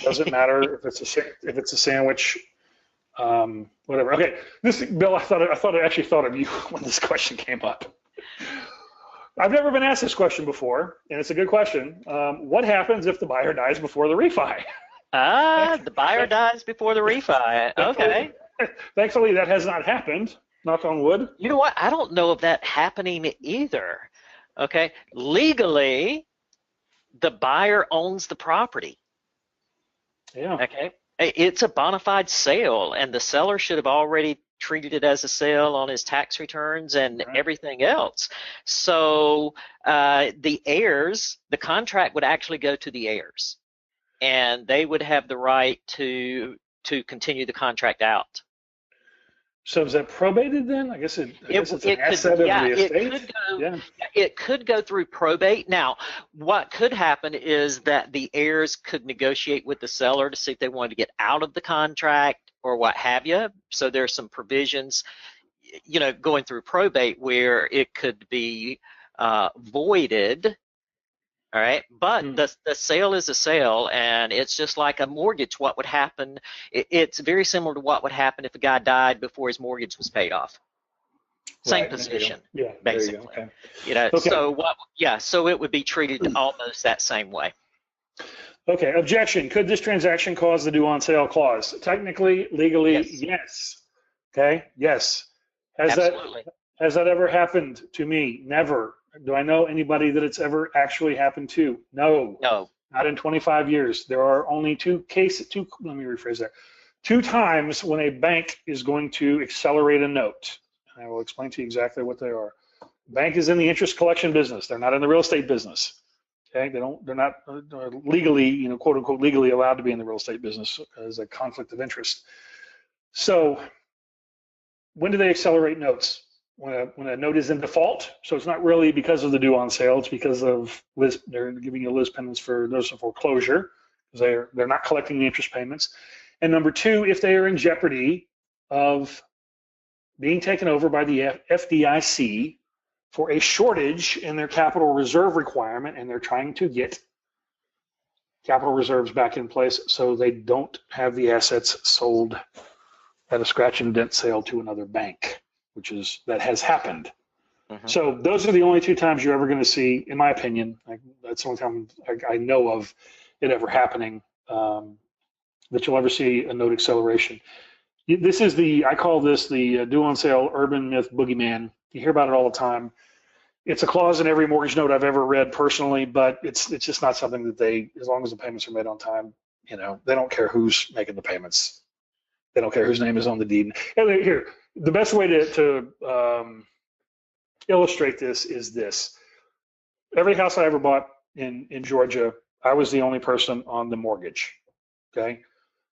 Doesn't matter if it's a sandwich, whatever. Okay, this, Bill, I actually thought of you when this question came up. I've never been asked this question before, and it's a good question. What happens if the buyer dies before the refi? The buyer dies before the refi. Okay. Thankfully, that has not happened. Knock on wood. You know what? I don't know of that happening either. Okay. Legally, the buyer owns the property. Yeah. Okay. It's a bona fide sale, and the seller should have already treated it as a sale on his tax returns and everything else. So the heirs, the contract would actually go to the heirs, and they would have the right to continue the contract out. So is that probated then? I guess it's an It asset could, of yeah, the it estate. could go. Yeah. It could go through probate. Now, what could happen is that the heirs could negotiate with the seller to see if they wanted to get out of the contract or what have you. So there's some provisions, going through probate where it could be voided. All right, but the sale is a sale, and it's just like a mortgage. What would happen? It's very similar to what would happen if a guy died before his mortgage was paid off. Same Right, position, yeah, basically. there you go. Okay. Okay. So it would be treated almost that same way. Okay, objection. Could this transaction cause the due on sale clause? Technically, legally, yes. Okay, yes. Absolutely. Has that ever happened to me? Never. Do I know anybody that it's ever actually happened to? No. No. Not in 25 years. There are only let me rephrase that. 2 times when a bank is going to accelerate a note. And I will explain to you exactly what they are. Bank is in the interest collection business. They're not in the real estate business. Okay, they're not legally, quote unquote, legally allowed to be in the real estate business as a conflict of interest. So when do they accelerate notes? When a note is in default. So it's not really because of the due on sale, it's because of they're giving you lis pendens for notice of foreclosure, because they're not collecting the interest payments. And number 2, if they are in jeopardy of being taken over by the FDIC for a shortage in their capital reserve requirement, and they're trying to get capital reserves back in place so they don't have the assets sold at a scratch and dent sale to another bank, that has happened. So those are the only 2 times you're ever going to see, in my opinion, that's the only time I know of it ever happening, that you'll ever see a note acceleration. This is I call this the due on sale urban myth boogeyman. You hear about it all the time. It's a clause in every mortgage note I've ever read personally, but it's just not something that as long as the payments are made on time, they don't care who's making the payments. They don't care whose name is on the deed. And here, the best way to illustrate this is this. Every house I ever bought in Georgia, I was the only person on the mortgage. Okay.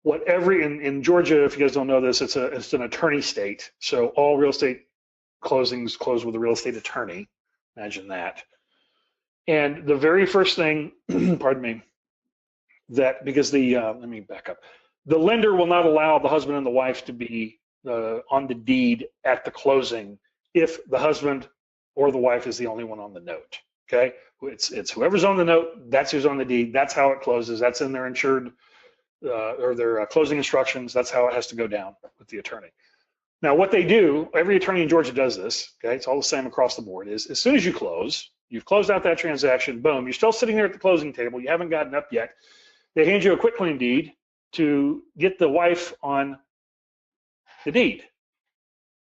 In Georgia, if you guys don't know this, it's an attorney state. So all real estate closings close with a real estate attorney. Imagine that. And the very first thing, pardon me, because let me back up. The lender will not allow the husband and the wife to be on the deed at the closing if the husband or the wife is the only one on the note. Okay, it's whoever's on the note, that's who's on the deed. That's how it closes. That's in their insured or their closing instructions. That's how it has to go down with the attorney. Now, what they do, every attorney in Georgia does this. Okay, it's all the same across the board. Is as soon as you close, you've closed out that transaction. Boom, you're still sitting there at the closing table. You haven't gotten up yet. They hand you a quitclaim deed to get the wife on the deed.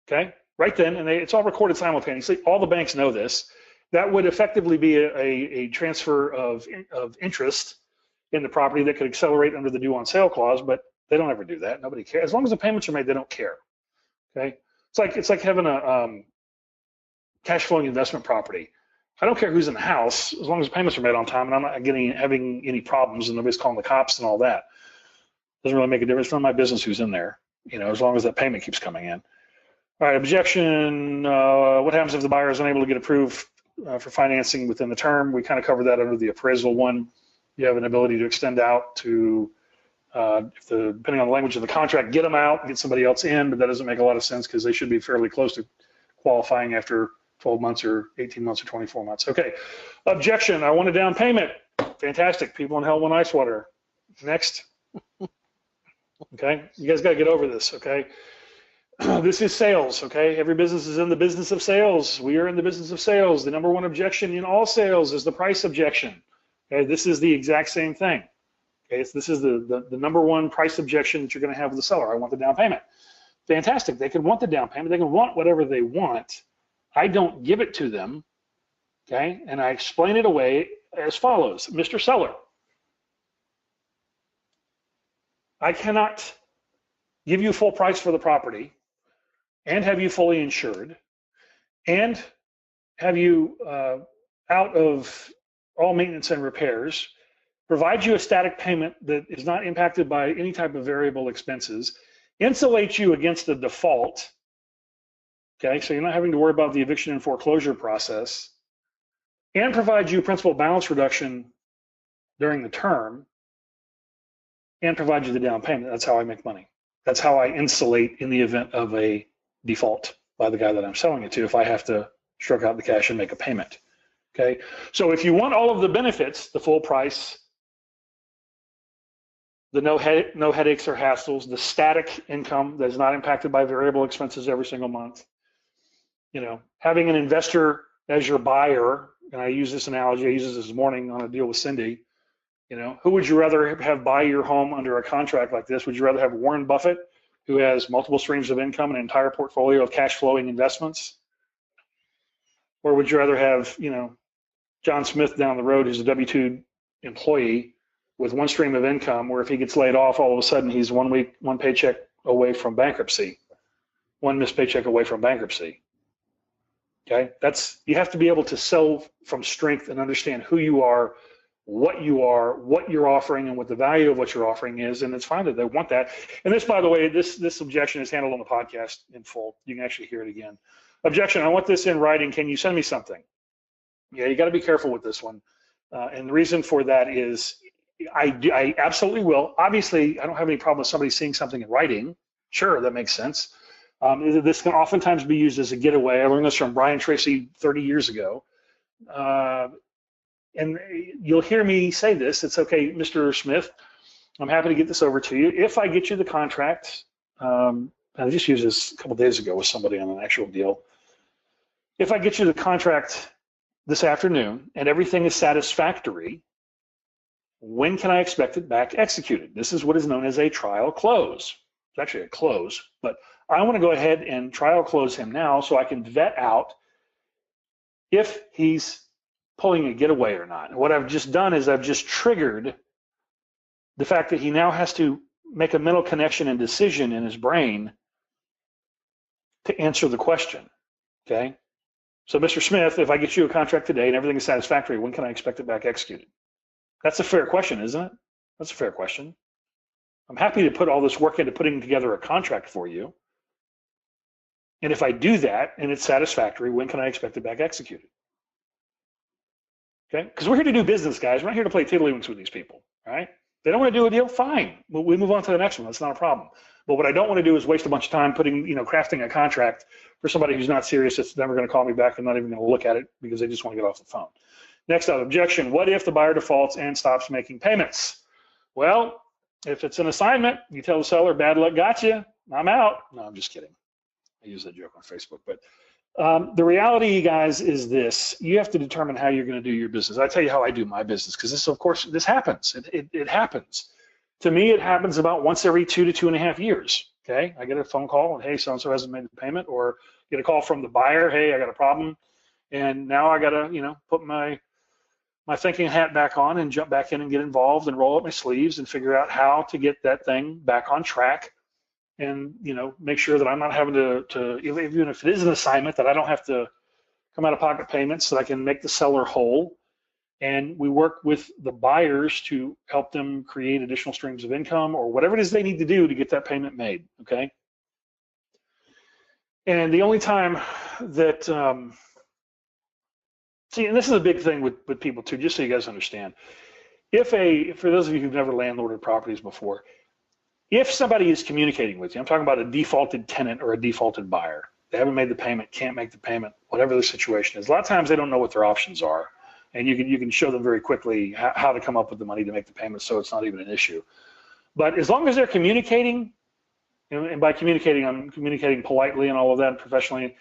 Okay, right then, and it's all recorded simultaneously. All the banks know this. That would effectively be a transfer of interest in the property that could accelerate under the due on sale clause, but they don't ever do that. Nobody cares. As long as the payments are made, they don't care. Okay, it's like having a cash flowing investment property. I don't care who's in the house as long as the payments are made on time, and I'm not having any problems, and nobody's calling the cops and all that. Doesn't really make a difference. It's not my business who's in there, as long as that payment keeps coming in. All right, objection. What happens if the buyer is unable to get approved for financing within the term? We kind of covered that under the appraisal one. You have an ability to extend out to, depending on the language of the contract, get them out, get somebody else in, but that doesn't make a lot of sense because they should be fairly close to qualifying after 12 months or 18 months or 24 months. Okay, objection. I want a down payment. Fantastic. People in hell want ice water. Next. Okay, you guys got to get over this, okay? This is sales, okay? Every business is in the business of sales. We are in the business of sales. The number one objection in all sales is the price objection. Okay, this is the exact same thing. Okay, this is the number one price objection that you're going to have with the seller. I want the down payment. Fantastic. They can want the down payment. They can want whatever they want. I don't give it to them, okay? And I explain it away as follows. Mr. Seller, I cannot give you full price for the property and have you fully insured and have you out of all maintenance and repairs, provide you a static payment that is not impacted by any type of variable expenses, insulate you against the default Okay, so you're not having to worry about the eviction and foreclosure process, and provide you principal balance reduction during the term, and provide you the down payment. That's how I make money. That's how I insulate in the event of a default by the guy that I'm selling it to if I have to stroke out the cash and make a payment. Okay, so if you want all of the benefits, the full price, the no headaches or hassles, the static income that is not impacted by variable expenses every single month, having an investor as your buyer, and I use this analogy, I used this morning on a deal with Cindy, who would you rather have buy your home under a contract like this? Would you rather have Warren Buffett, who has multiple streams of income and an entire portfolio of cash flowing investments? Or would you rather have, John Smith down the road, who's a W-2 employee with one stream of income, where if he gets laid off, all of a sudden he's one paycheck away from bankruptcy, one missed paycheck away from bankruptcy. Okay, you have to be able to sell from strength and understand who you are, what you're offering, and what the value of what you're offering is, and it's fine that they want that. And this, by the way, this objection is handled on the podcast in full. You can actually hear it again. Objection, I want this in writing. Can you send me something? Yeah, you got to be careful with this one. And the reason for that is I absolutely will. Obviously, I don't have any problem with somebody seeing something in writing. Sure, that makes sense. This can oftentimes be used as a getaway. I learned this from Brian Tracy 30 years ago. And you'll hear me say this. It's okay, Mr. Smith, I'm happy to get this over to you. If I get you the contract, I just used this a couple days ago with somebody on an actual deal. If I get you the contract this afternoon and everything is satisfactory, when can I expect it back executed? This is what is known as a trial close. It's actually a close, but I want to go ahead and trial close him now so I can vet out if he's pulling a getaway or not. And what I've just done is I've just triggered the fact that he now has to make a mental connection and decision in his brain to answer the question, okay? So Mr. Smith, if I get you a contract today and everything is satisfactory, when can I expect it back executed? That's a fair question, isn't it? That's a fair question. I'm happy to put all this work into putting together a contract for you. And if I do that and it's satisfactory, when can I expect it back executed? Okay, because we're here to do business, guys. We're not here to play tiddlywinks with these people, all right? They don't want to do a deal, fine. We move on to the next one. That's not a problem. But what I don't want to do is waste a bunch of time crafting a contract for somebody who's not serious, that's never going to call me back and not even going to look at it because they just want to get off the phone. Next up, objection. What if the buyer defaults and stops making payments? Well, if it's an assignment, you tell the seller, bad luck got you, I'm out. No, I'm just kidding. I use that joke on Facebook. But the reality, guys, is this. You have to determine how you're going to do your business. I tell you how I do my business because this, of course, this happens. It happens. To me, it happens about once every 2 to 2.5 years. Okay, I get a phone call and, hey, so-and-so hasn't made the payment, or get a call from the buyer, hey, I got a problem. And now I got to, put my thinking hat back on and jump back in and get involved and roll up my sleeves and figure out how to get that thing back on track and, make sure that I'm not having to even if it is an assignment, that I don't have to come out of pocket payments, so that I can make the seller whole. And we work with the buyers to help them create additional streams of income or whatever it is they need to do to get that payment made, okay? And the only time that, see, and this is a big thing with people too, just so you guys understand. For those of you who've never landlorded properties before, if somebody is communicating with you, I'm talking about a defaulted tenant or a defaulted buyer, they haven't made the payment, can't make the payment, whatever the situation is. A lot of times they don't know what their options are. And you can show them very quickly how to come up with the money to make the payment, so it's not even an issue. But as long as they're communicating, and by communicating, I'm communicating politely and all of that, and professionally,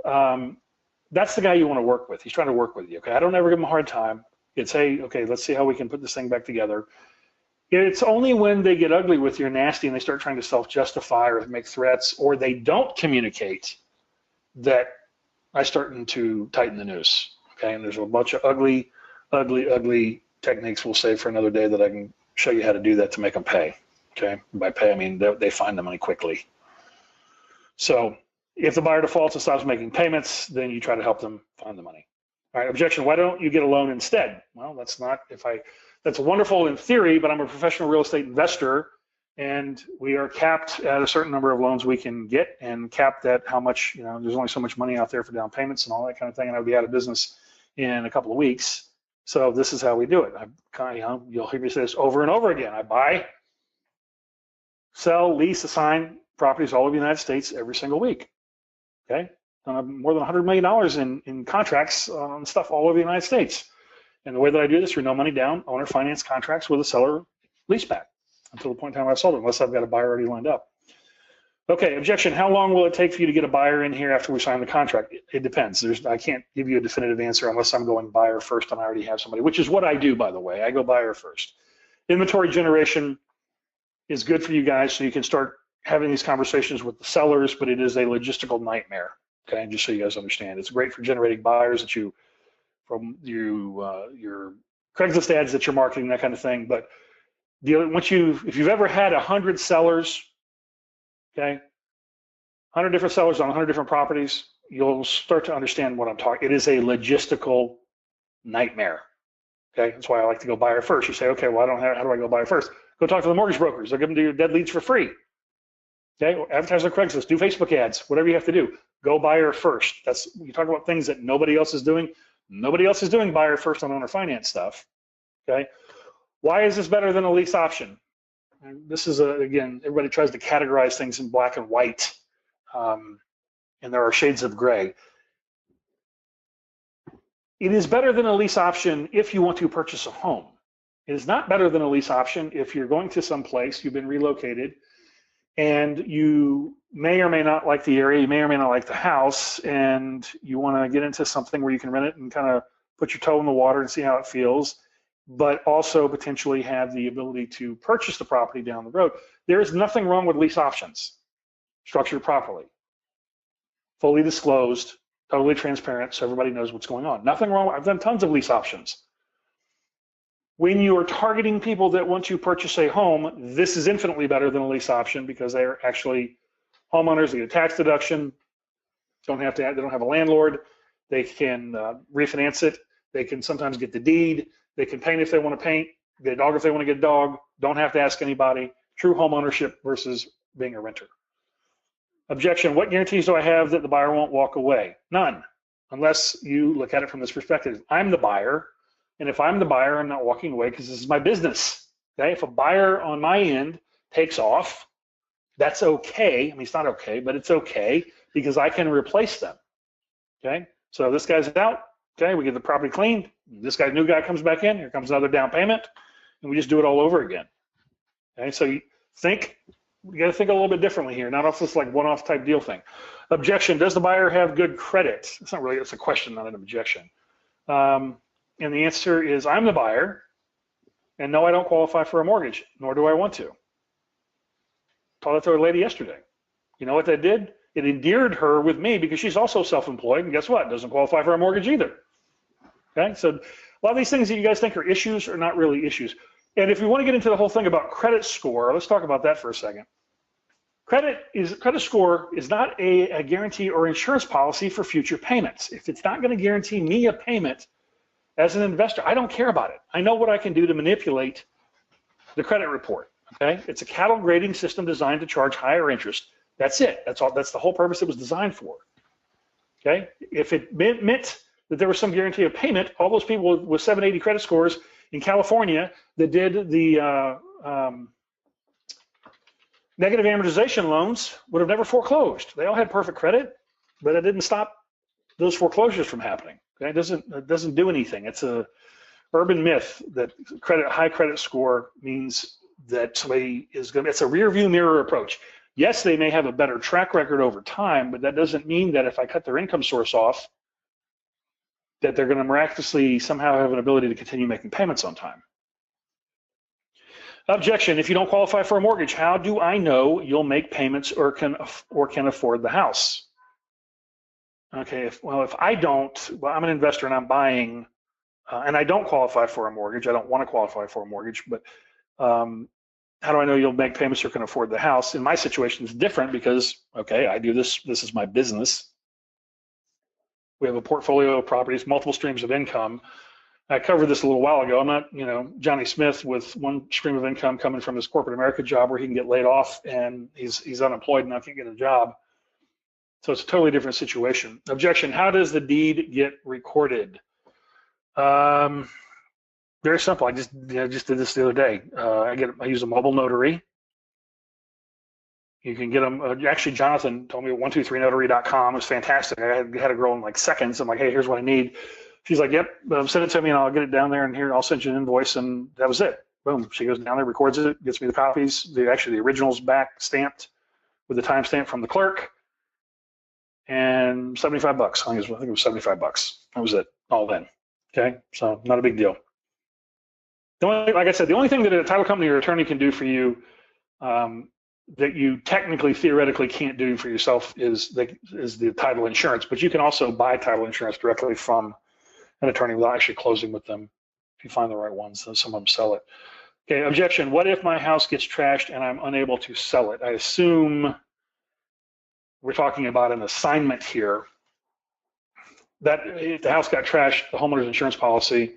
that's the guy you want to work with. He's trying to work with you, okay? I don't ever give him a hard time. It's, hey, okay, let's see how we can put this thing back together. It's only when they get ugly with you, nasty, and they start trying to self-justify or make threats, or they don't communicate, that I start to tighten the noose. Okay, and there's a bunch of ugly techniques we'll save for another day that I can show you how to do that to make them pay. Okay, by pay I mean they find the money quickly. So if the buyer defaults and stops making payments, then you try to help them find the money. All right, objection. Why don't you get a loan instead? Well, that's wonderful in theory, but I'm a professional real estate investor, and we are capped at a certain number of loans we can get, and capped at how much, there's only so much money out there for down payments and all that kind of thing, and I'll be out of business in a couple of weeks. So this is how we do it. You'll hear me say this over and over again. I buy, sell, lease, assign properties all over the United States every single week. Okay, more than $100 million in contracts on stuff all over the United States. And the way that I do this, through no money down, owner finance contracts with a seller leaseback until the point in time I've sold it, unless I've got a buyer already lined up. Okay, objection. How long will it take for you to get a buyer in here after we sign the contract? It depends. I can't give you a definitive answer unless I'm going buyer first and I already have somebody, which is what I do, by the way. I go buyer first. Inventory generation is good for you guys, so you can start having these conversations with the sellers, but it is a logistical nightmare. Okay, just so you guys understand. It's great for generating buyers that from your Craigslist ads that you're marketing, that kind of thing. But if you've ever had 100 sellers, okay, 100 different sellers on 100 different properties, you'll start to understand what I'm talking. It is a logistical nightmare. Okay, that's why I like to go buyer first. You say, okay, well, how do I go buyer first? Go talk to the mortgage brokers. They'll give them to your dead leads for free. Okay, advertise on Craigslist, do Facebook ads, whatever you have to do. Go buyer first. You talk about things that nobody else is doing. Nobody else is doing buyer first on owner finance stuff. Okay, why is this better than a lease option? And this is again, everybody tries to categorize things in black and white, and there are shades of gray. It is better than a lease option if you want to purchase a home. It is not better than a lease option if you're going to some place, you've been relocated, and you may or may not like the area, you may or may not like the house, and you want to get into something where you can rent it and kind of put your toe in the water and see how it feels, but also potentially have the ability to purchase the property down the road. There is nothing wrong with lease options, structured properly, fully disclosed, totally transparent, so everybody knows what's going on. Nothing wrong. I've done tons of lease options. When you are targeting people that want to purchase a home, this is infinitely better than a lease option because they are actually homeowners. They get a tax deduction. They don't have a landlord. They can refinance it. They can sometimes get the deed. They can paint if they want to paint. Get a dog if they want to get a dog. Don't have to ask anybody. True home ownership versus being a renter. Objection. What guarantees do I have that the buyer won't walk away? None, unless you look at it from this perspective. I'm the buyer. And if I'm the buyer, I'm not walking away because this is my business. Okay, if a buyer on my end takes off, that's okay. I mean, it's not okay, but it's okay because I can replace them. Okay, so this guy's out. Okay, we get the property cleaned. This new guy comes back in. Here comes another down payment, and we just do it all over again. Okay, so you got to think a little bit differently here, not off this like one-off type deal thing. Objection: does the buyer have good credit? It's a question, not an objection. And the answer is, I'm the buyer, and no, I don't qualify for a mortgage, nor do I want to. Told that to a lady yesterday. You know what that did? It endeared her with me because she's also self-employed, and guess what? Doesn't qualify for a mortgage either. Okay, so a lot of these things that you guys think are issues are not really issues. And if we want to get into the whole thing about credit score, let's talk about that for a second. Credit score is not a guarantee or insurance policy for future payments. If it's not going to guarantee me a payment, as an investor, I don't care about it. I know what I can do to manipulate the credit report. Okay, it's a cattle grading system designed to charge higher interest. That's it. That's all. That's the whole purpose it was designed for. Okay, if it meant that there was some guarantee of payment, all those people with 780 credit scores in California that did the negative amortization loans would have never foreclosed. They all had perfect credit, but it didn't stop those foreclosures from happening. Okay? It doesn't do anything. It's a urban myth that high credit score means that somebody is going to, it's a rear view mirror approach. Yes, they may have a better track record over time, but that doesn't mean that if I cut their income source off, that they're going to miraculously somehow have an ability to continue making payments on time. Objection: if you don't qualify for a mortgage, how do I know you'll make payments or can afford the house? Okay, if I don't, I'm an investor and I'm buying, and I don't qualify for a mortgage. I don't want to qualify for a mortgage, but how do I know you'll make payments or can afford the house? In my situation, it's different because, okay, I do this. This is my business. We have a portfolio of properties, multiple streams of income. I covered this a little while ago. I'm not, Johnny Smith with one stream of income coming from his corporate America job where he can get laid off and he's unemployed and now can't get a job. So it's a totally different situation. Objection, how does the deed get recorded? Very simple. I just did this the other day. I use a mobile notary. You can get them. Actually, Jonathan told me 123notary.com is fantastic. I had a girl in like seconds. I'm like, hey, here's what I need. She's like, yep, send it to me and I'll get it down there and here I'll send you an invoice, and that was it. Boom. She goes down there, records it, gets me the copies. The original's back stamped with the timestamp from the clerk, and $75. I think it was $75. That was it, all in. Okay, so not a big deal. Like I said, the only thing that a title company or attorney can do for you that you technically, theoretically can't do for yourself is the title insurance, but you can also buy title insurance directly from an attorney without actually closing with them if you find the right ones. So some of them sell it. Okay, objection. What if my house gets trashed and I'm unable to sell it? I assume we're talking about an assignment here. That if the house got trashed, the homeowner's insurance policy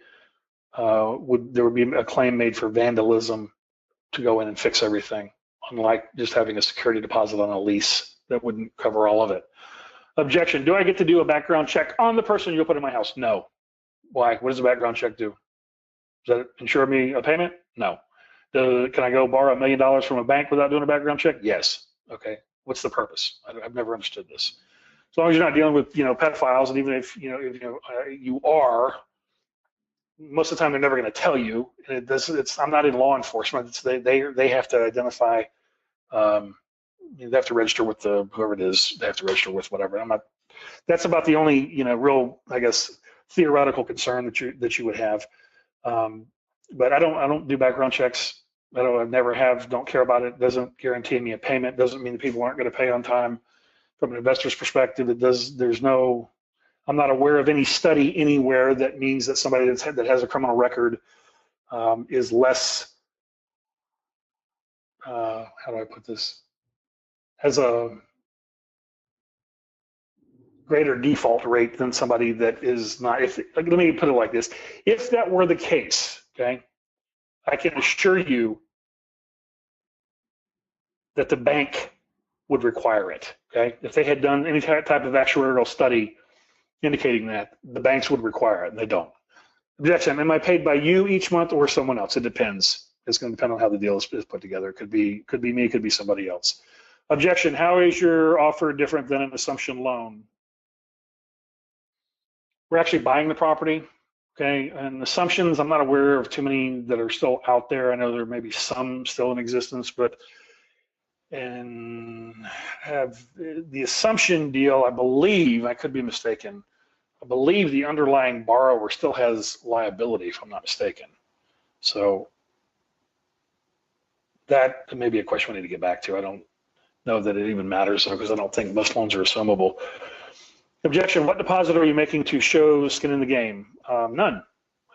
there would be a claim made for vandalism to go in and fix everything, unlike just having a security deposit on a lease that wouldn't cover all of it. Objection. Do I get to do a background check on the person you'll put in my house? No. Why? What does a background check do? Does that insure me a payment? No. Can I go borrow $1 million from a bank without doing a background check? Yes. Okay. What's the purpose? I've never understood this. As long as you're not dealing with pedophiles, and even if you are, most of the time they're never going to tell you. I'm not in law enforcement. They have to identify. They have to register with whoever it is. They have to register with whatever. That's about the only real, I guess, theoretical concern that you would have. But I don't do background checks. I never have. Don't care about it. Doesn't guarantee me a payment. Doesn't mean that people aren't going to pay on time. From an investor's perspective, I'm not aware of any study anywhere that means that somebody that has a criminal record is less. How do I put this? Has a greater default rate than somebody that is not. Let me put it like this: if that were the case, okay, I can assure you that the bank would require it. Okay, if they had done any type of actuarial study indicating that, the banks would require it, and they don't. Objection: am I paid by you each month or someone else? It depends. It's going to depend on how the deal is put together. It could be me, it could be somebody else. Objection: how is your offer different than an assumption loan? We're actually buying the property, okay? And assumptions, I'm not aware of too many that are still out there. I know there may be some still in existence, but the assumption deal, I believe, I could be mistaken, I believe the underlying borrower still has liability, if I'm not mistaken. So that may be a question we need to get back to. I don't know that it even matters, because I don't think most loans are assumable. Objection: what deposit are you making to show skin in the game? None. I'm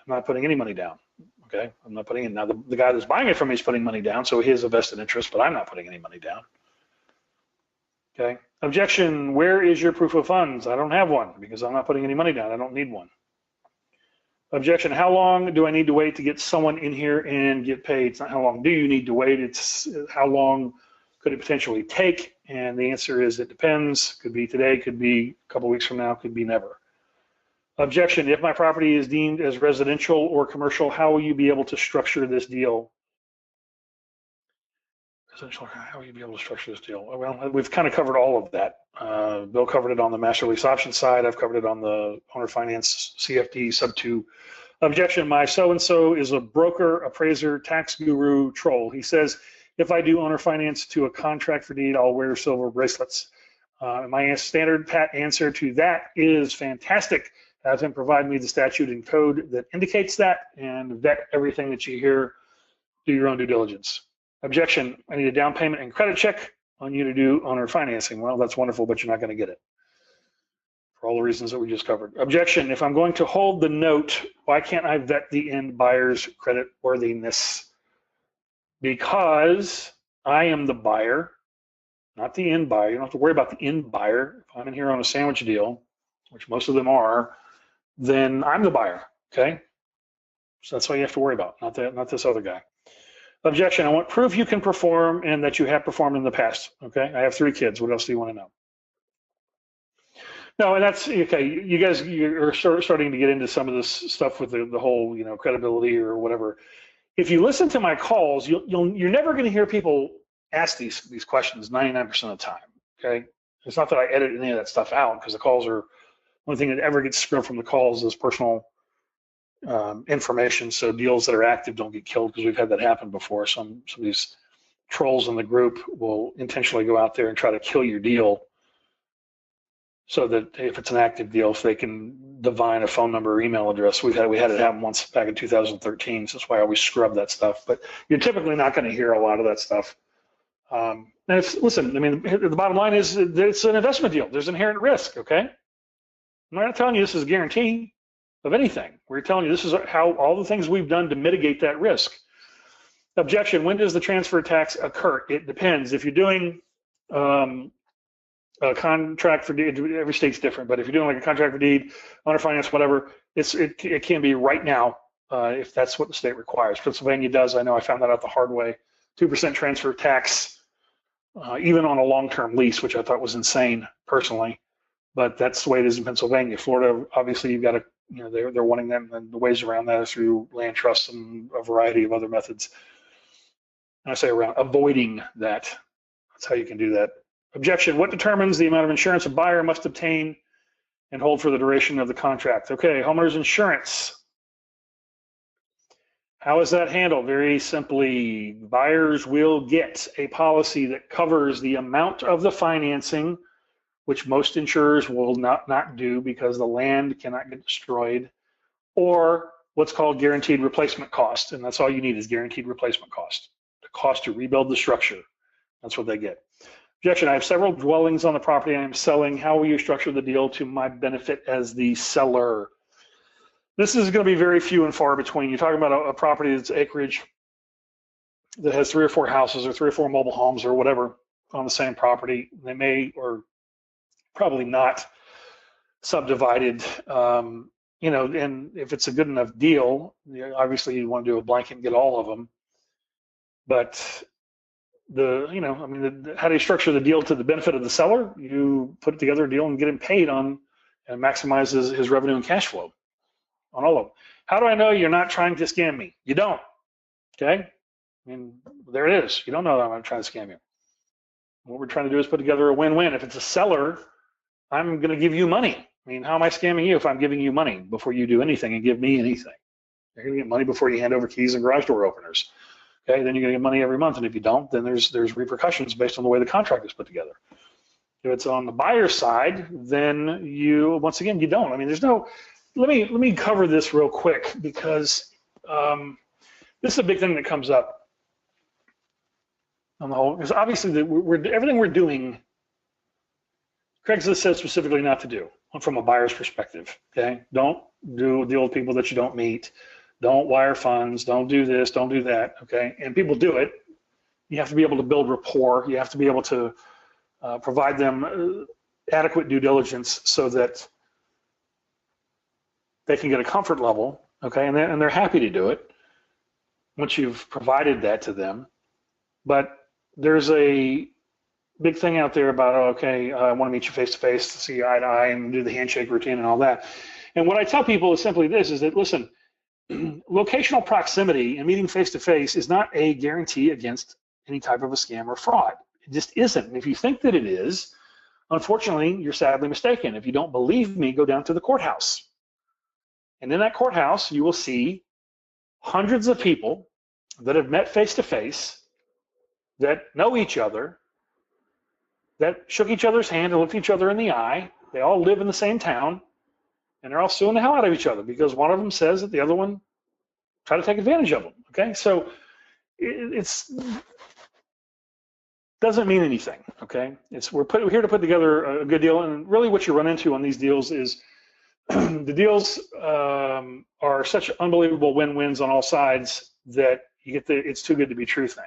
not putting any money down. Okay, I'm not putting in. Now the guy that's buying it from me is putting money down, so he has a vested interest, but I'm not putting any money down. Okay. Objection: where is your proof of funds? I don't have one because I'm not putting any money down. I don't need one. Objection: how long do I need to wait to get someone in here and get paid? It's not how long do you need to wait, it's how long could it potentially take? And the answer is it depends. Could be today, could be a couple weeks from now, could be never. Objection: if my property is deemed as residential or commercial, how will you be able to structure this deal? Residential, how will you be able to structure this deal? Well, we've kind of covered all of that. Bill covered it on the master lease option side. I've covered it on the owner finance CFD sub 2. Objection: my so-and-so is a broker, appraiser, tax guru, troll. He says, if I do owner finance to a contract for deed, I'll wear silver bracelets. My standard pat answer to that is fantastic. Have him provide me the statute and code that indicates that, and vet everything that you hear. Do your own due diligence. Objection: I need a down payment and credit check on you to do owner financing. Well, that's wonderful, but you're not going to get it for all the reasons that we just covered. Objection: if I'm going to hold the note, why can't I vet the end buyer's credit worthiness? Because I am the buyer, not the end buyer. You don't have to worry about the end buyer. If I'm in here on a sandwich deal, which most of them are, then I'm the buyer, okay? So that's all you have to worry about, not this other guy. Objection, I want proof you can perform and that you have performed in the past. Okay, I have 3 kids. What else do you want to know? No, and that's okay. You guys, you're starting to get into some of this stuff with the whole, credibility or whatever. If you listen to my calls, you're never going to hear people ask these questions 99% of the time. Okay, it's not that I edit any of that stuff out, because the calls are, only thing that ever gets scrubbed from the calls is personal information. So deals that are active don't get killed, because we've had that happen before. Some of these trolls in the group will intentionally go out there and try to kill your deal, so that if it's an active deal, if they can divine a phone number or email address. We had it happen once back in 2013, so that's why I always scrub that stuff. But you're typically not going to hear a lot of that stuff. And listen, I mean, the bottom line is that it's an investment deal. There's inherent risk, okay? I'm not telling you this is a guarantee of anything. We're telling you this is how all the things we've done to mitigate that risk. Objection, when does the transfer tax occur? It depends. If you're doing a contract for deed, every state's different, but if you're doing like a contract for deed, owner finance, whatever, it can be right now if that's what the state requires. Pennsylvania does. I know I found that out the hard way. 2% transfer tax, even on a long-term lease, which I thought was insane personally, but that's the way it is in Pennsylvania. Florida, obviously, you've got to, they're wanting them, and the ways around that are through land trusts and a variety of other methods. And I say around, avoiding that. That's how you can do that. Objection, what determines the amount of insurance a buyer must obtain and hold for the duration of the contract? Okay, homeowner's insurance. How is that handled? Very simply, buyers will get a policy that covers the amount of the financing, which most insurers will not do because the land cannot get destroyed, or what's called guaranteed replacement cost. And that's all you need is guaranteed replacement cost. The cost to rebuild the structure. That's what they get. Objection, I have several dwellings on the property I am selling. How will you structure the deal to my benefit as the seller? This is going to be very few and far between. You're talking about a property that's acreage that has 3 or 4 houses or 3 or 4 mobile homes or whatever on the same property. They may or probably not subdivided, and if it's a good enough deal, obviously you want to do a blanket and get all of them. But how do you structure the deal to the benefit of the seller? You put together a deal and get him paid on, and maximize his revenue and cash flow on all of them. How do I know you're not trying to scam me? You don't, okay? I mean, there it is. You don't know that I'm trying to scam you. What we're trying to do is put together a win-win. If it's a seller, I'm going to give you money. I mean, how am I scamming you if I'm giving you money before you do anything and give me anything? You're going to get money before you hand over keys and garage door openers. Okay, then you're going to get money every month, and if you don't, then there's repercussions based on the way the contract is put together. If it's on the buyer side, then you don't. I mean, there's no. Let me cover this real quick, because this is a big thing that comes up on the whole. Because obviously, everything we're doing, Craigslist says specifically not to do from a buyer's perspective. Okay, don't deal with people that you don't meet. Don't wire funds, don't do this, don't do that, okay? And people do it. You have to be able to build rapport. You have to be able to provide them adequate due diligence so that they can get a comfort level, okay? And they're happy to do it once you've provided that to them. But there's a big thing out there about, okay, I want to meet you face-to-face to see you eye to eye and do the handshake routine and all that. And what I tell people is simply this, is that, listen, locational proximity and meeting face-to-face is not a guarantee against any type of a scam or fraud. It just isn't. And if you think that it is, unfortunately, you're sadly mistaken. If you don't believe me, go down to the courthouse. And in that courthouse, you will see hundreds of people that have met face-to-face, that know each other, that shook each other's hand and looked each other in the eye. They all live in the same town. And they're all suing the hell out of each other because one of them says that the other one tried to take advantage of them. Okay, so it's doesn't mean anything. Okay, we're here to put together a good deal, and really what you run into on these deals is the deals are such unbelievable win-wins on all sides that you get the it's too good to be true thing.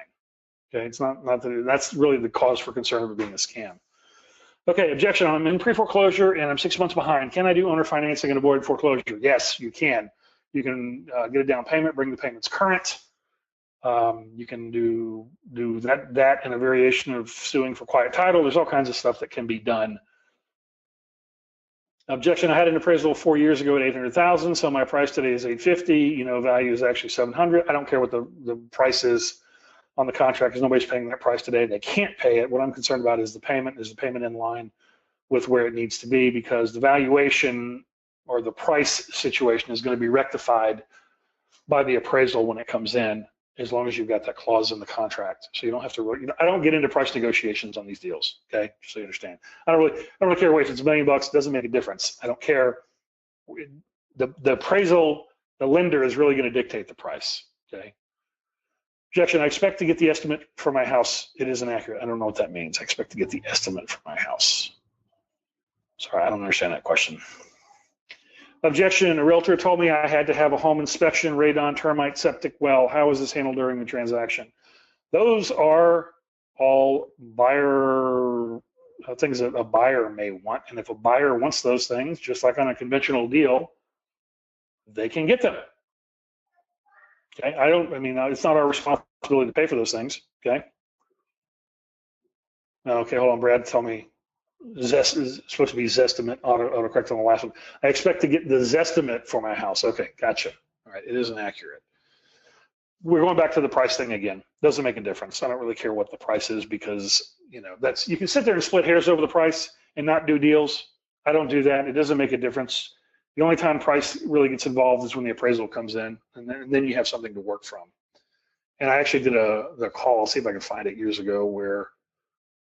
Okay, it's not that's really the cause for concern of it being a scam. Okay, objection, I'm in pre-foreclosure and I'm 6 months behind. Can I do owner financing and avoid foreclosure? Yes, you can. You can get a down payment, bring the payments current. You can do that and a variation of suing for quiet title. There's all kinds of stuff that can be done. Objection, I had an appraisal 4 years ago at 800,000, so my price today is 850. You know, value is actually 700. I don't care what the price is on the contract, because nobody's paying that price today. They can't pay it. What I'm concerned about is the payment. Is the payment in line with where it needs to be? Because the valuation or the price situation is going to be rectified by the appraisal when it comes in, as long as you've got that clause in the contract. So you don't have to, you know, I don't get into price negotiations on these deals, okay? Just so you understand. I don't really care if it's $1 million, it doesn't make a difference. I don't care. The appraisal, the lender is really going to dictate the price, okay? Objection, I expect to get the estimate for my house. It is inaccurate. I don't know what that means. I expect to get the estimate for my house. Sorry, I don't understand that question. Objection, a realtor told me I had to have a home inspection, radon, termite, septic well. How was this handled during the transaction? Those are all buyer things that a buyer may want. And if a buyer wants those things, just like on a conventional deal, they can get them. Okay, it's not our responsibility to pay for those things, okay? Okay, hold on, Brad, tell me. Zest is supposed to be Zestimate, autocorrect on the last one. I expect to get the Zestimate for my house. Okay, gotcha. All right, it isn't accurate. We're going back to the price thing again. Doesn't make a difference. I don't really care what the price is, because, you know, you can sit there and split hairs over the price and not do deals. I don't do that. It doesn't make a difference. The only time price really gets involved is when the appraisal comes in, and then you have something to work from. And I actually did the call, I'll see if I can find it, years ago, where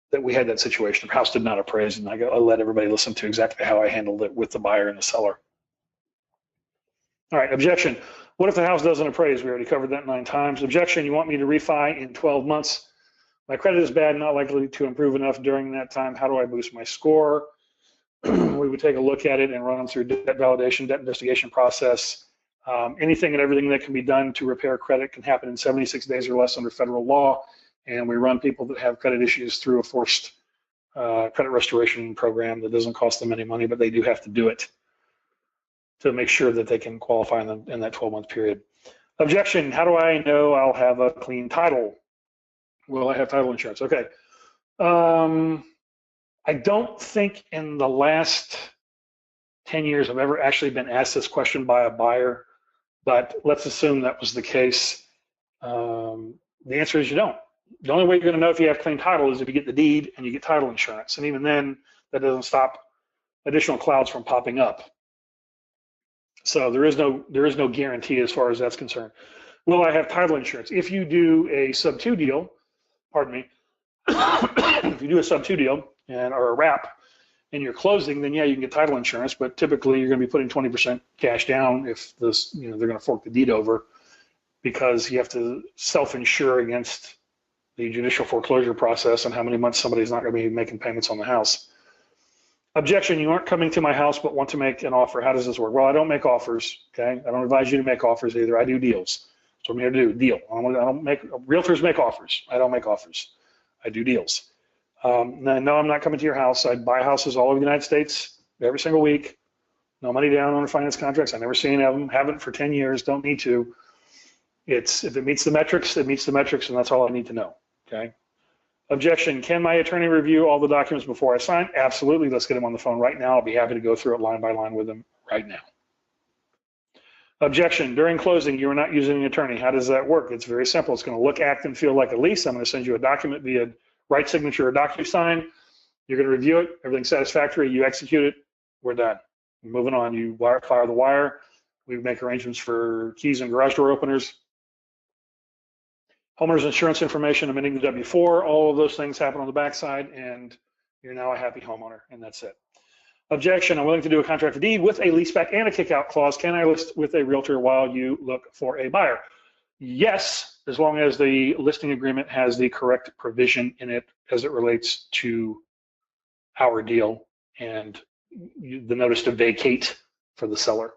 that we had that situation. The house did not appraise, and I let everybody listen to exactly how I handled it with the buyer and the seller. All right, objection. What if the house doesn't appraise? We already covered that 9 times. Objection, you want me to refi in 12 months. My credit is bad, not likely to improve enough during that time. How do I boost my score? We would take a look at it and run them through debt validation, debt investigation process. Anything and everything that can be done to repair credit can happen in 76 days or less under federal law. And we run people that have credit issues through a forced credit restoration program that doesn't cost them any money, but they do have to do it to make sure that they can qualify in that 12-month period. Objection, how do I know I'll have a clean title? Will I have title insurance? Okay. I don't think in the last 10 years I've ever actually been asked this question by a buyer, but let's assume that was the case. The answer is you don't. The only way you're going to know if you have clean title is if you get the deed and you get title insurance. And even then, that doesn't stop additional clouds from popping up. So there is no guarantee as far as that's concerned. Will I have title insurance? If you do a sub-2 deal, pardon me, if you do a sub-2 deal or a wrap and you're closing, then yeah, you can get title insurance, but typically you're going to be putting 20% cash down if this, they're going to fork the deed over, because you have to self-insure against the judicial foreclosure process and how many months somebody's not going to be making payments on the house. Objection, you aren't coming to my house but want to make an offer. How does this work? Well, I don't make offers, okay? I don't advise you to make offers either. I do deals. That's what I'm here to do, deal. Realtors make offers. I don't make offers. I do deals. No, I'm not coming to your house. I buy houses all over the United States every single week. No money down on finance contracts. I've never seen any of them. Haven't for 10 years. Don't need to. If it meets the metrics, it meets the metrics, and that's all I need to know. Okay. Objection, can my attorney review all the documents before I sign? Absolutely. Let's get him on the phone right now. I'll be happy to go through it line by line with him right now. Objection, during closing, you are not using an attorney. How does that work? It's very simple. It's going to look, act, and feel like a lease. I'm going to send you a document via right signature or DocuSign. You're going to review it. Everything's satisfactory. You execute it. We're done. We're moving on. You fire the wire. We make arrangements for keys and garage door openers. Homeowner's insurance information, amending the W-4, all of those things happen on the backside, and you're now a happy homeowner, and that's it. Objection, I'm willing to do a contract for deed with a leaseback and a kickout clause. Can I list with a realtor while you look for a buyer? Yes, as long as the listing agreement has the correct provision in it as it relates to our deal and the notice to vacate for the seller.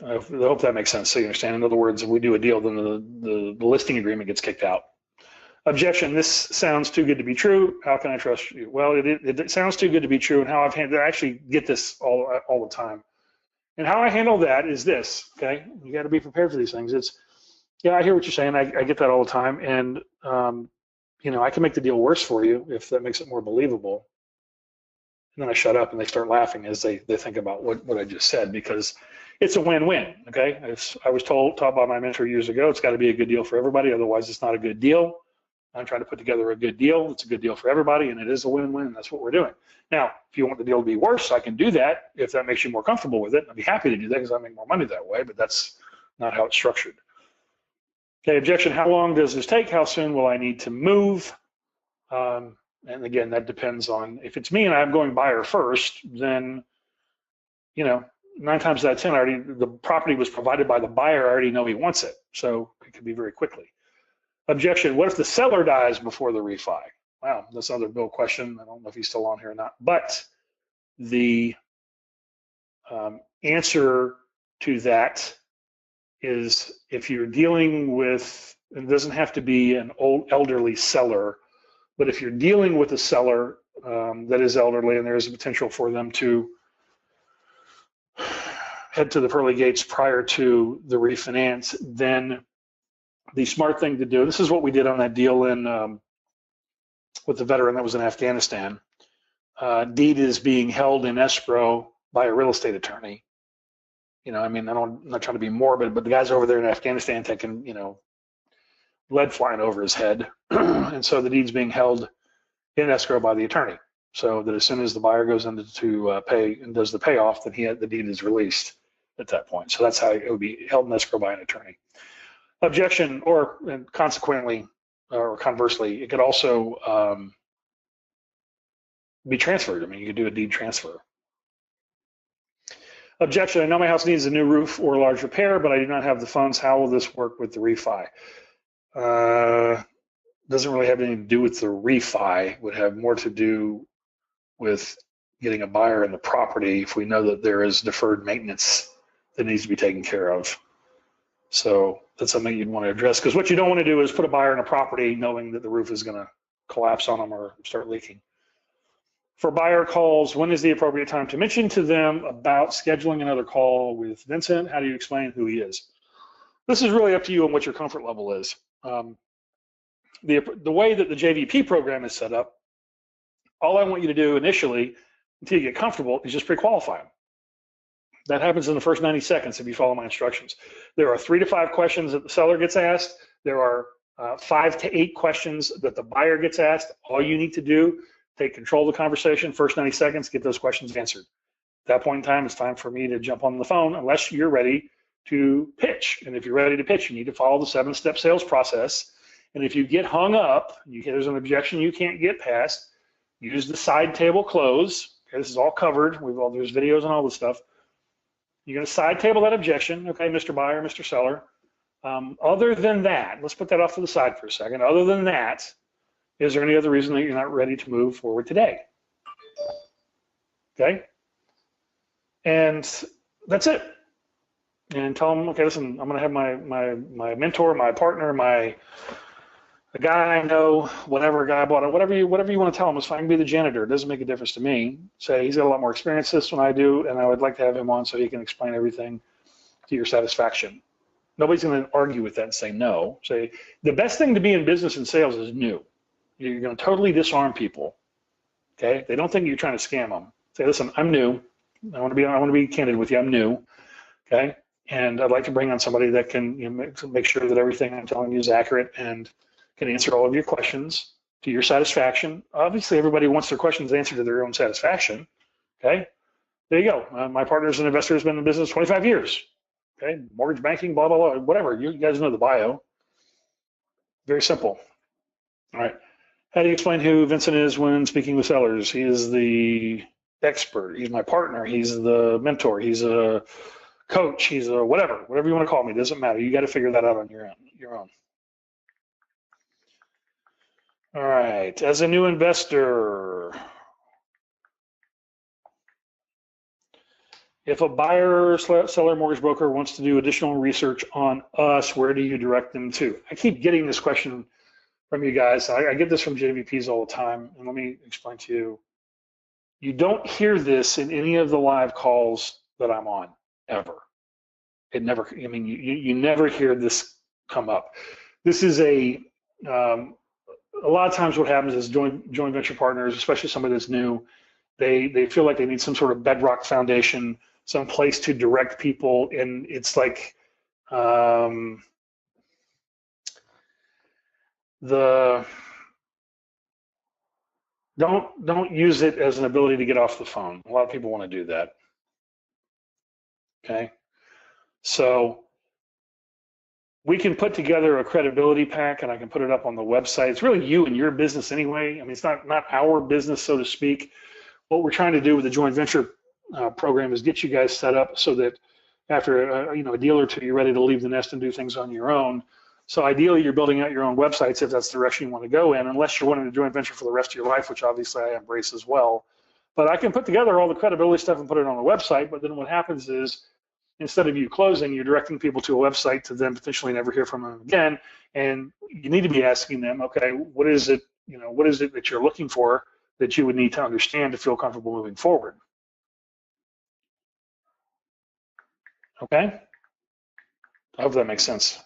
I hope that makes sense so you understand. In other words, if we do a deal, then the listing agreement gets kicked out. Objection, this sounds too good to be true. How can I trust you? Well, it sounds too good to be true, and how I actually get this all the time. And how I handle that is this, okay? You got to be prepared for these things. Yeah, I hear what you're saying. I get that all the time. And, I can make the deal worse for you if that makes it more believable. And then I shut up and they start laughing as they think about what I just said, because it's a win-win, okay? I was taught by my mentor years ago, it's got to be a good deal for everybody. Otherwise, it's not a good deal. I'm trying to put together a good deal. It's a good deal for everybody, and it is a win-win. That's what we're doing. Now, if you want the deal to be worse, I can do that if that makes you more comfortable with it. I'd be happy to do that because I make more money that way, but that's not how it's structured. Okay, objection, how long does this take? How soon will I need to move? And again, that depends on, if it's me and I'm going buyer first, then, 9 times out of 10, the property was provided by the buyer. I already know he wants it. So it could be very quickly. Objection, what if the seller dies before the refi? Wow, that's another Bill question. I don't know if he's still on here or not. But the answer to that is, if you're dealing with, it doesn't have to be an old elderly seller, but if you're dealing with a seller that is elderly and there is a potential for them to head to the pearly gates prior to the refinance, then the smart thing to do, this is what we did on that deal with the veteran that was in Afghanistan. Deed is being held in escrow by a real estate attorney. I'm not trying to be morbid, but the guy's over there in Afghanistan taking, lead flying over his head. And so the deed's being held in escrow by the attorney, so that as soon as the buyer goes in to pay and does the payoff, then the deed is released at that point. So that's how it would be held in escrow by an attorney. Objection, and consequently, or conversely, it could also be transferred. You could do a deed transfer. Objection, I know my house needs a new roof or a large repair, but I do not have the funds. How will this work with the refi? Doesn't really have anything to do with the refi. It would have more to do with getting a buyer in the property if we know that there is deferred maintenance that needs to be taken care of. So that's something you'd want to address, because what you don't want to do is put a buyer in a property knowing that the roof is going to collapse on them or start leaking. For buyer calls, when is the appropriate time to mention to them about scheduling another call with Vincent? How do you explain who he is? This is really up to you and what your comfort level is. The way that the JVP program is set up, all I want you to do initially, until you get comfortable, is just pre-qualify them. That happens in the first 90 seconds if you follow my instructions. There are 3 to 5 questions that the seller gets asked. There are 5 to 8 questions that the buyer gets asked. All you need to do, take control of the conversation, first 90 seconds, get those questions answered. At that point in time, it's time for me to jump on the phone unless you're ready to pitch. And if you're ready to pitch, you need to follow the 7-step sales process. And if you get hung up, there's an objection you can't get past, use the side table close. Okay, this is all covered. There's videos and all this stuff. You're going to side table that objection. Okay, Mr. Buyer, Mr. Seller. Other than that, let's put that off to the side for a second. Other than that, is there any other reason that you're not ready to move forward today? Okay. And that's it. And tell them, okay, listen, I'm going to have my mentor, my partner, a guy I know, whatever guy I bought it, whatever you want to tell him is fine. I can be the janitor. It doesn't make a difference to me. Say he's got a lot more experience this than I do, and I would like to have him on so he can explain everything to your satisfaction. Nobody's going to argue with that and say no. Say the best thing to be in business and sales is new. You're going to totally disarm people. Okay, they don't think you're trying to scam them. Say, listen, I'm new. I want to be candid with you. I'm new. Okay, and I'd like to bring on somebody that can make sure that everything I'm telling you is accurate and can answer all of your questions to your satisfaction. Obviously, everybody wants their questions answered to their own satisfaction. Okay, there you go. My partner's an investor, has been in business 25 years. Okay, mortgage banking, blah, blah, blah, whatever. You guys know the bio. Very simple. All right. How do you explain who Vincent is when speaking with sellers? He is the expert. He's my partner. He's the mentor. He's a coach. He's a whatever you want to call me. It doesn't matter. You got to figure that out on your own. All right. As a new investor, if a buyer, seller, mortgage broker wants to do additional research on us, where do you direct them to? I keep getting this question from you guys. I get this from JVPs all the time, and let me explain to you. You don't hear this in any of the live calls that I'm on, ever. It never, I mean, you never hear this come up. This is a lot of times what happens is joint venture partners, especially somebody that's new, they feel like they need some sort of bedrock foundation, some place to direct people, and it's like don't use it as an ability to get off the phone. A lot of people want to do that. Okay, so we can put together a credibility pack, and I can put it up on the website. It's really you and your business anyway. I mean, it's not our business, so to speak. What we're trying to do with the joint venture program is get you guys set up so that after a deal or two, you're ready to leave the nest and do things on your own. So ideally, you're building out your own websites if that's the direction you want to go in, unless you're wanting to joint venture for the rest of your life, which obviously I embrace as well. But I can put together all the credibility stuff and put it on the website, but then what happens is, instead of you closing, you're directing people to a website to then potentially never hear from them again. And you need to be asking them, okay, what is it that you're looking for that you would need to understand to feel comfortable moving forward? Okay? I hope that makes sense.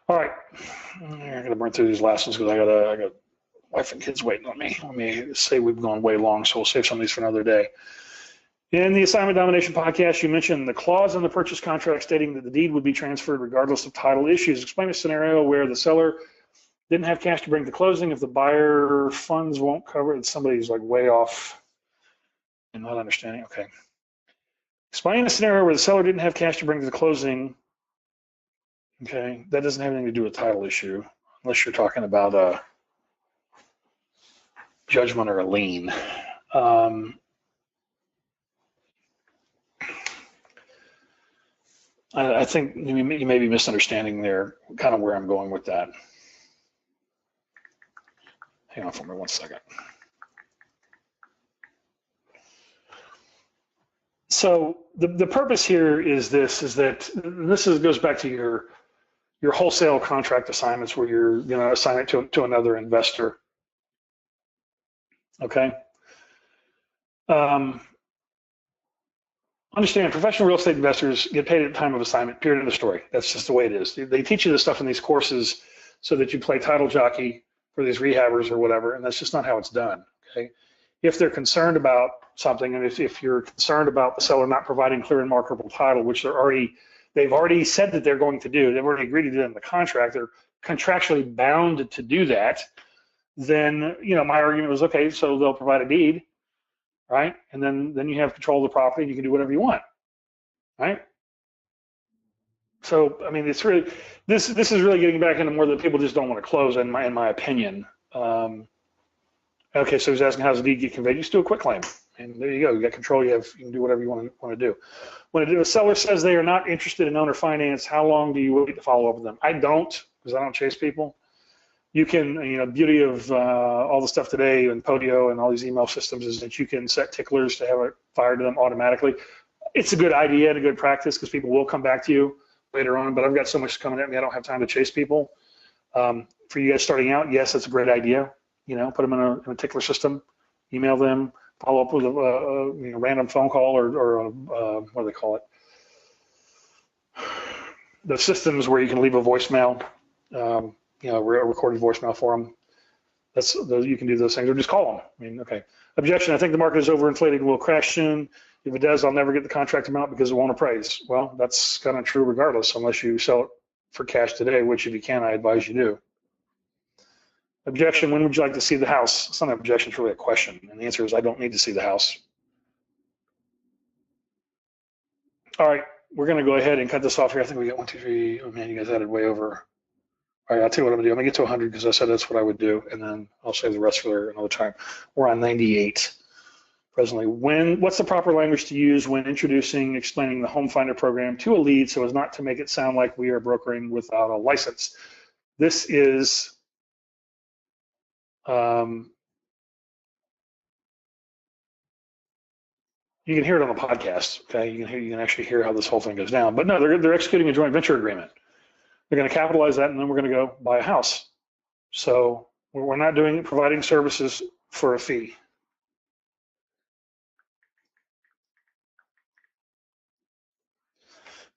All right, I'm gonna burn through these last ones because I got wife and kids waiting on me. Let me say we've gone way long, so we'll save some of these for another day. In the Assignment Domination podcast, you mentioned the clause in the purchase contract stating that the deed would be transferred regardless of title issues. Explain a scenario where the seller didn't have cash to bring to closing. If the buyer funds won't cover it, somebody's like way off and not understanding. Okay. Explain a scenario where the seller didn't have cash to bring to the closing. Okay, that doesn't have anything to do with title issue, unless you're talking about a judgment or a lien. I think you may be misunderstanding there, kind of where I'm going with that. Hang on for me 1 second. So the purpose here is that goes back to your wholesale contract assignments where you're going to assign it to another investor. Okay. Understand, professional real estate investors get paid at the time of assignment, period, of the story. That's just the way it is. They teach you this stuff in these courses so that you play title jockey for these rehabbers or whatever, and that's just not how it's done, okay? If they're concerned about something, and if you're concerned about the seller not providing clear and marketable title, which they've already said that they're going to do, they've already agreed to do it in the contract, they're contractually bound to do that, then, my argument was, okay, so they'll provide a deed, right? And then you have control of the property and you can do whatever you want, right? So, I mean, it's really, this is really getting back into more that people just don't want to close, in my opinion. Okay, so he's asking, how does the deed get conveyed? You just do a quick claim, and there you go. You got control. You can do whatever you want to do. When a seller says they are not interested in owner finance, how long do you wait to follow up with them? I don't, because I don't chase people. You can, beauty of all the stuff today and Podio and all these email systems is that you can set ticklers to have it fired to them automatically. It's a good idea and a good practice because people will come back to you later on, but I've got so much coming at me, I don't have time to chase people. For you guys starting out, yes, that's a great idea. Put them in a tickler system, email them, follow up with a random phone call or what do they call it? The systems where you can leave a voicemail, a recorded voicemail for them. You can do those things, or just call them. I mean, okay. Objection, I think the market is overinflated and will crash soon. If it does, I'll never get the contract amount because it won't appraise. Well, that's kind of true regardless, unless you sell it for cash today, which if you can, I advise you do. Objection, when would you like to see the house? It's not an objection, it's really a question. And the answer is I don't need to see the house. All right, we're going to go ahead and cut this off here. I think we got 1, 2, 3. Oh man, you guys added way over. All right, I'll tell you what I'm going to do. I'm going to get to 100 because I said that's what I would do, and then I'll save the rest for another time. We're on 98 presently. What's the proper language to use when explaining the Home Finder program to a lead so as not to make it sound like we are brokering without a license? This is you can hear it on the podcast, okay? You can actually hear how this whole thing goes down. But no, they're executing a joint venture agreement. They're going to capitalize that, and then we're going to go buy a house. So we're not providing services for a fee.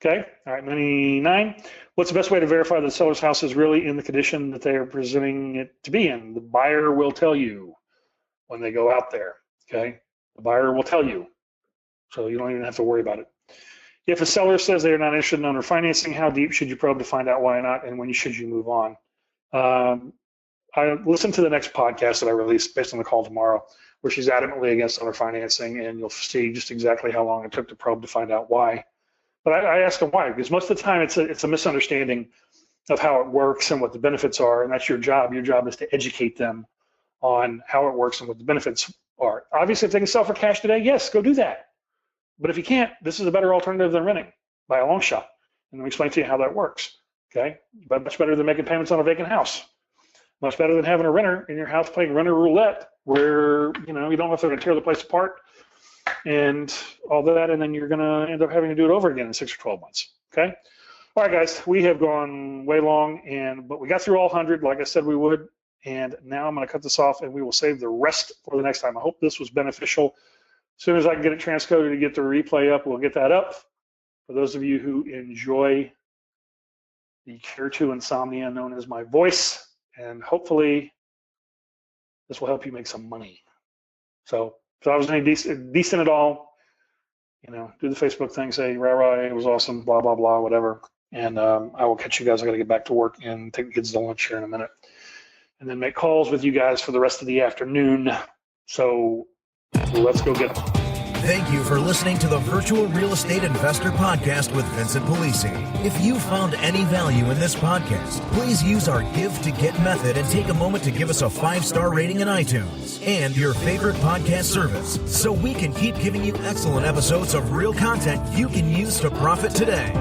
Okay. All right. 99. What's the best way to verify that the seller's house is really in the condition that they are presenting it to be in? The buyer will tell you when they go out there. Okay. The buyer will tell you. So you don't even have to worry about it. If a seller says they are not interested in owner financing, how deep should you probe to find out why not, and when should you move on? I listened to the next podcast that I released based on the call tomorrow, where she's adamantly against owner financing, and you'll see just exactly how long it took to probe to find out why. But I asked them why, because most of the time it's a misunderstanding of how it works and what the benefits are, and that's your job. Your job is to educate them on how it works and what the benefits are. Obviously, if they can sell for cash today, yes, go do that. But if you can't, this is a better alternative than renting by a long shot. And let me explain to you how that works. Okay, but much better than making payments on a vacant house. Much better than having a renter in your house playing renter roulette, where you don't know if they're going to tear the place apart and all that, and then you're going to end up having to do it over again in 6 or 12 months. Okay. All right, guys, we have gone way long, but we got through all 100, like I said we would. And now I'm going to cut this off, and we will save the rest for the next time. I hope this was beneficial. As soon as I can get it transcoded to get the replay up, we'll get that up. For those of you who enjoy the cure to insomnia known as my voice, and hopefully this will help you make some money. So if I was any decent at all, do the Facebook thing, say, rah, it was awesome, blah, blah, blah, whatever. And I will catch you guys. I got to get back to work and take the kids to lunch here in a minute. And then make calls with you guys for the rest of the afternoon. So let's go get them. Thank you for listening to the Virtual Real Estate Investor Podcast with Vincent Polisi. If you found any value in this podcast, please use our Give to Get method and take a moment to give us a 5-star rating in iTunes and your favorite podcast service so we can keep giving you excellent episodes of real content you can use to profit today.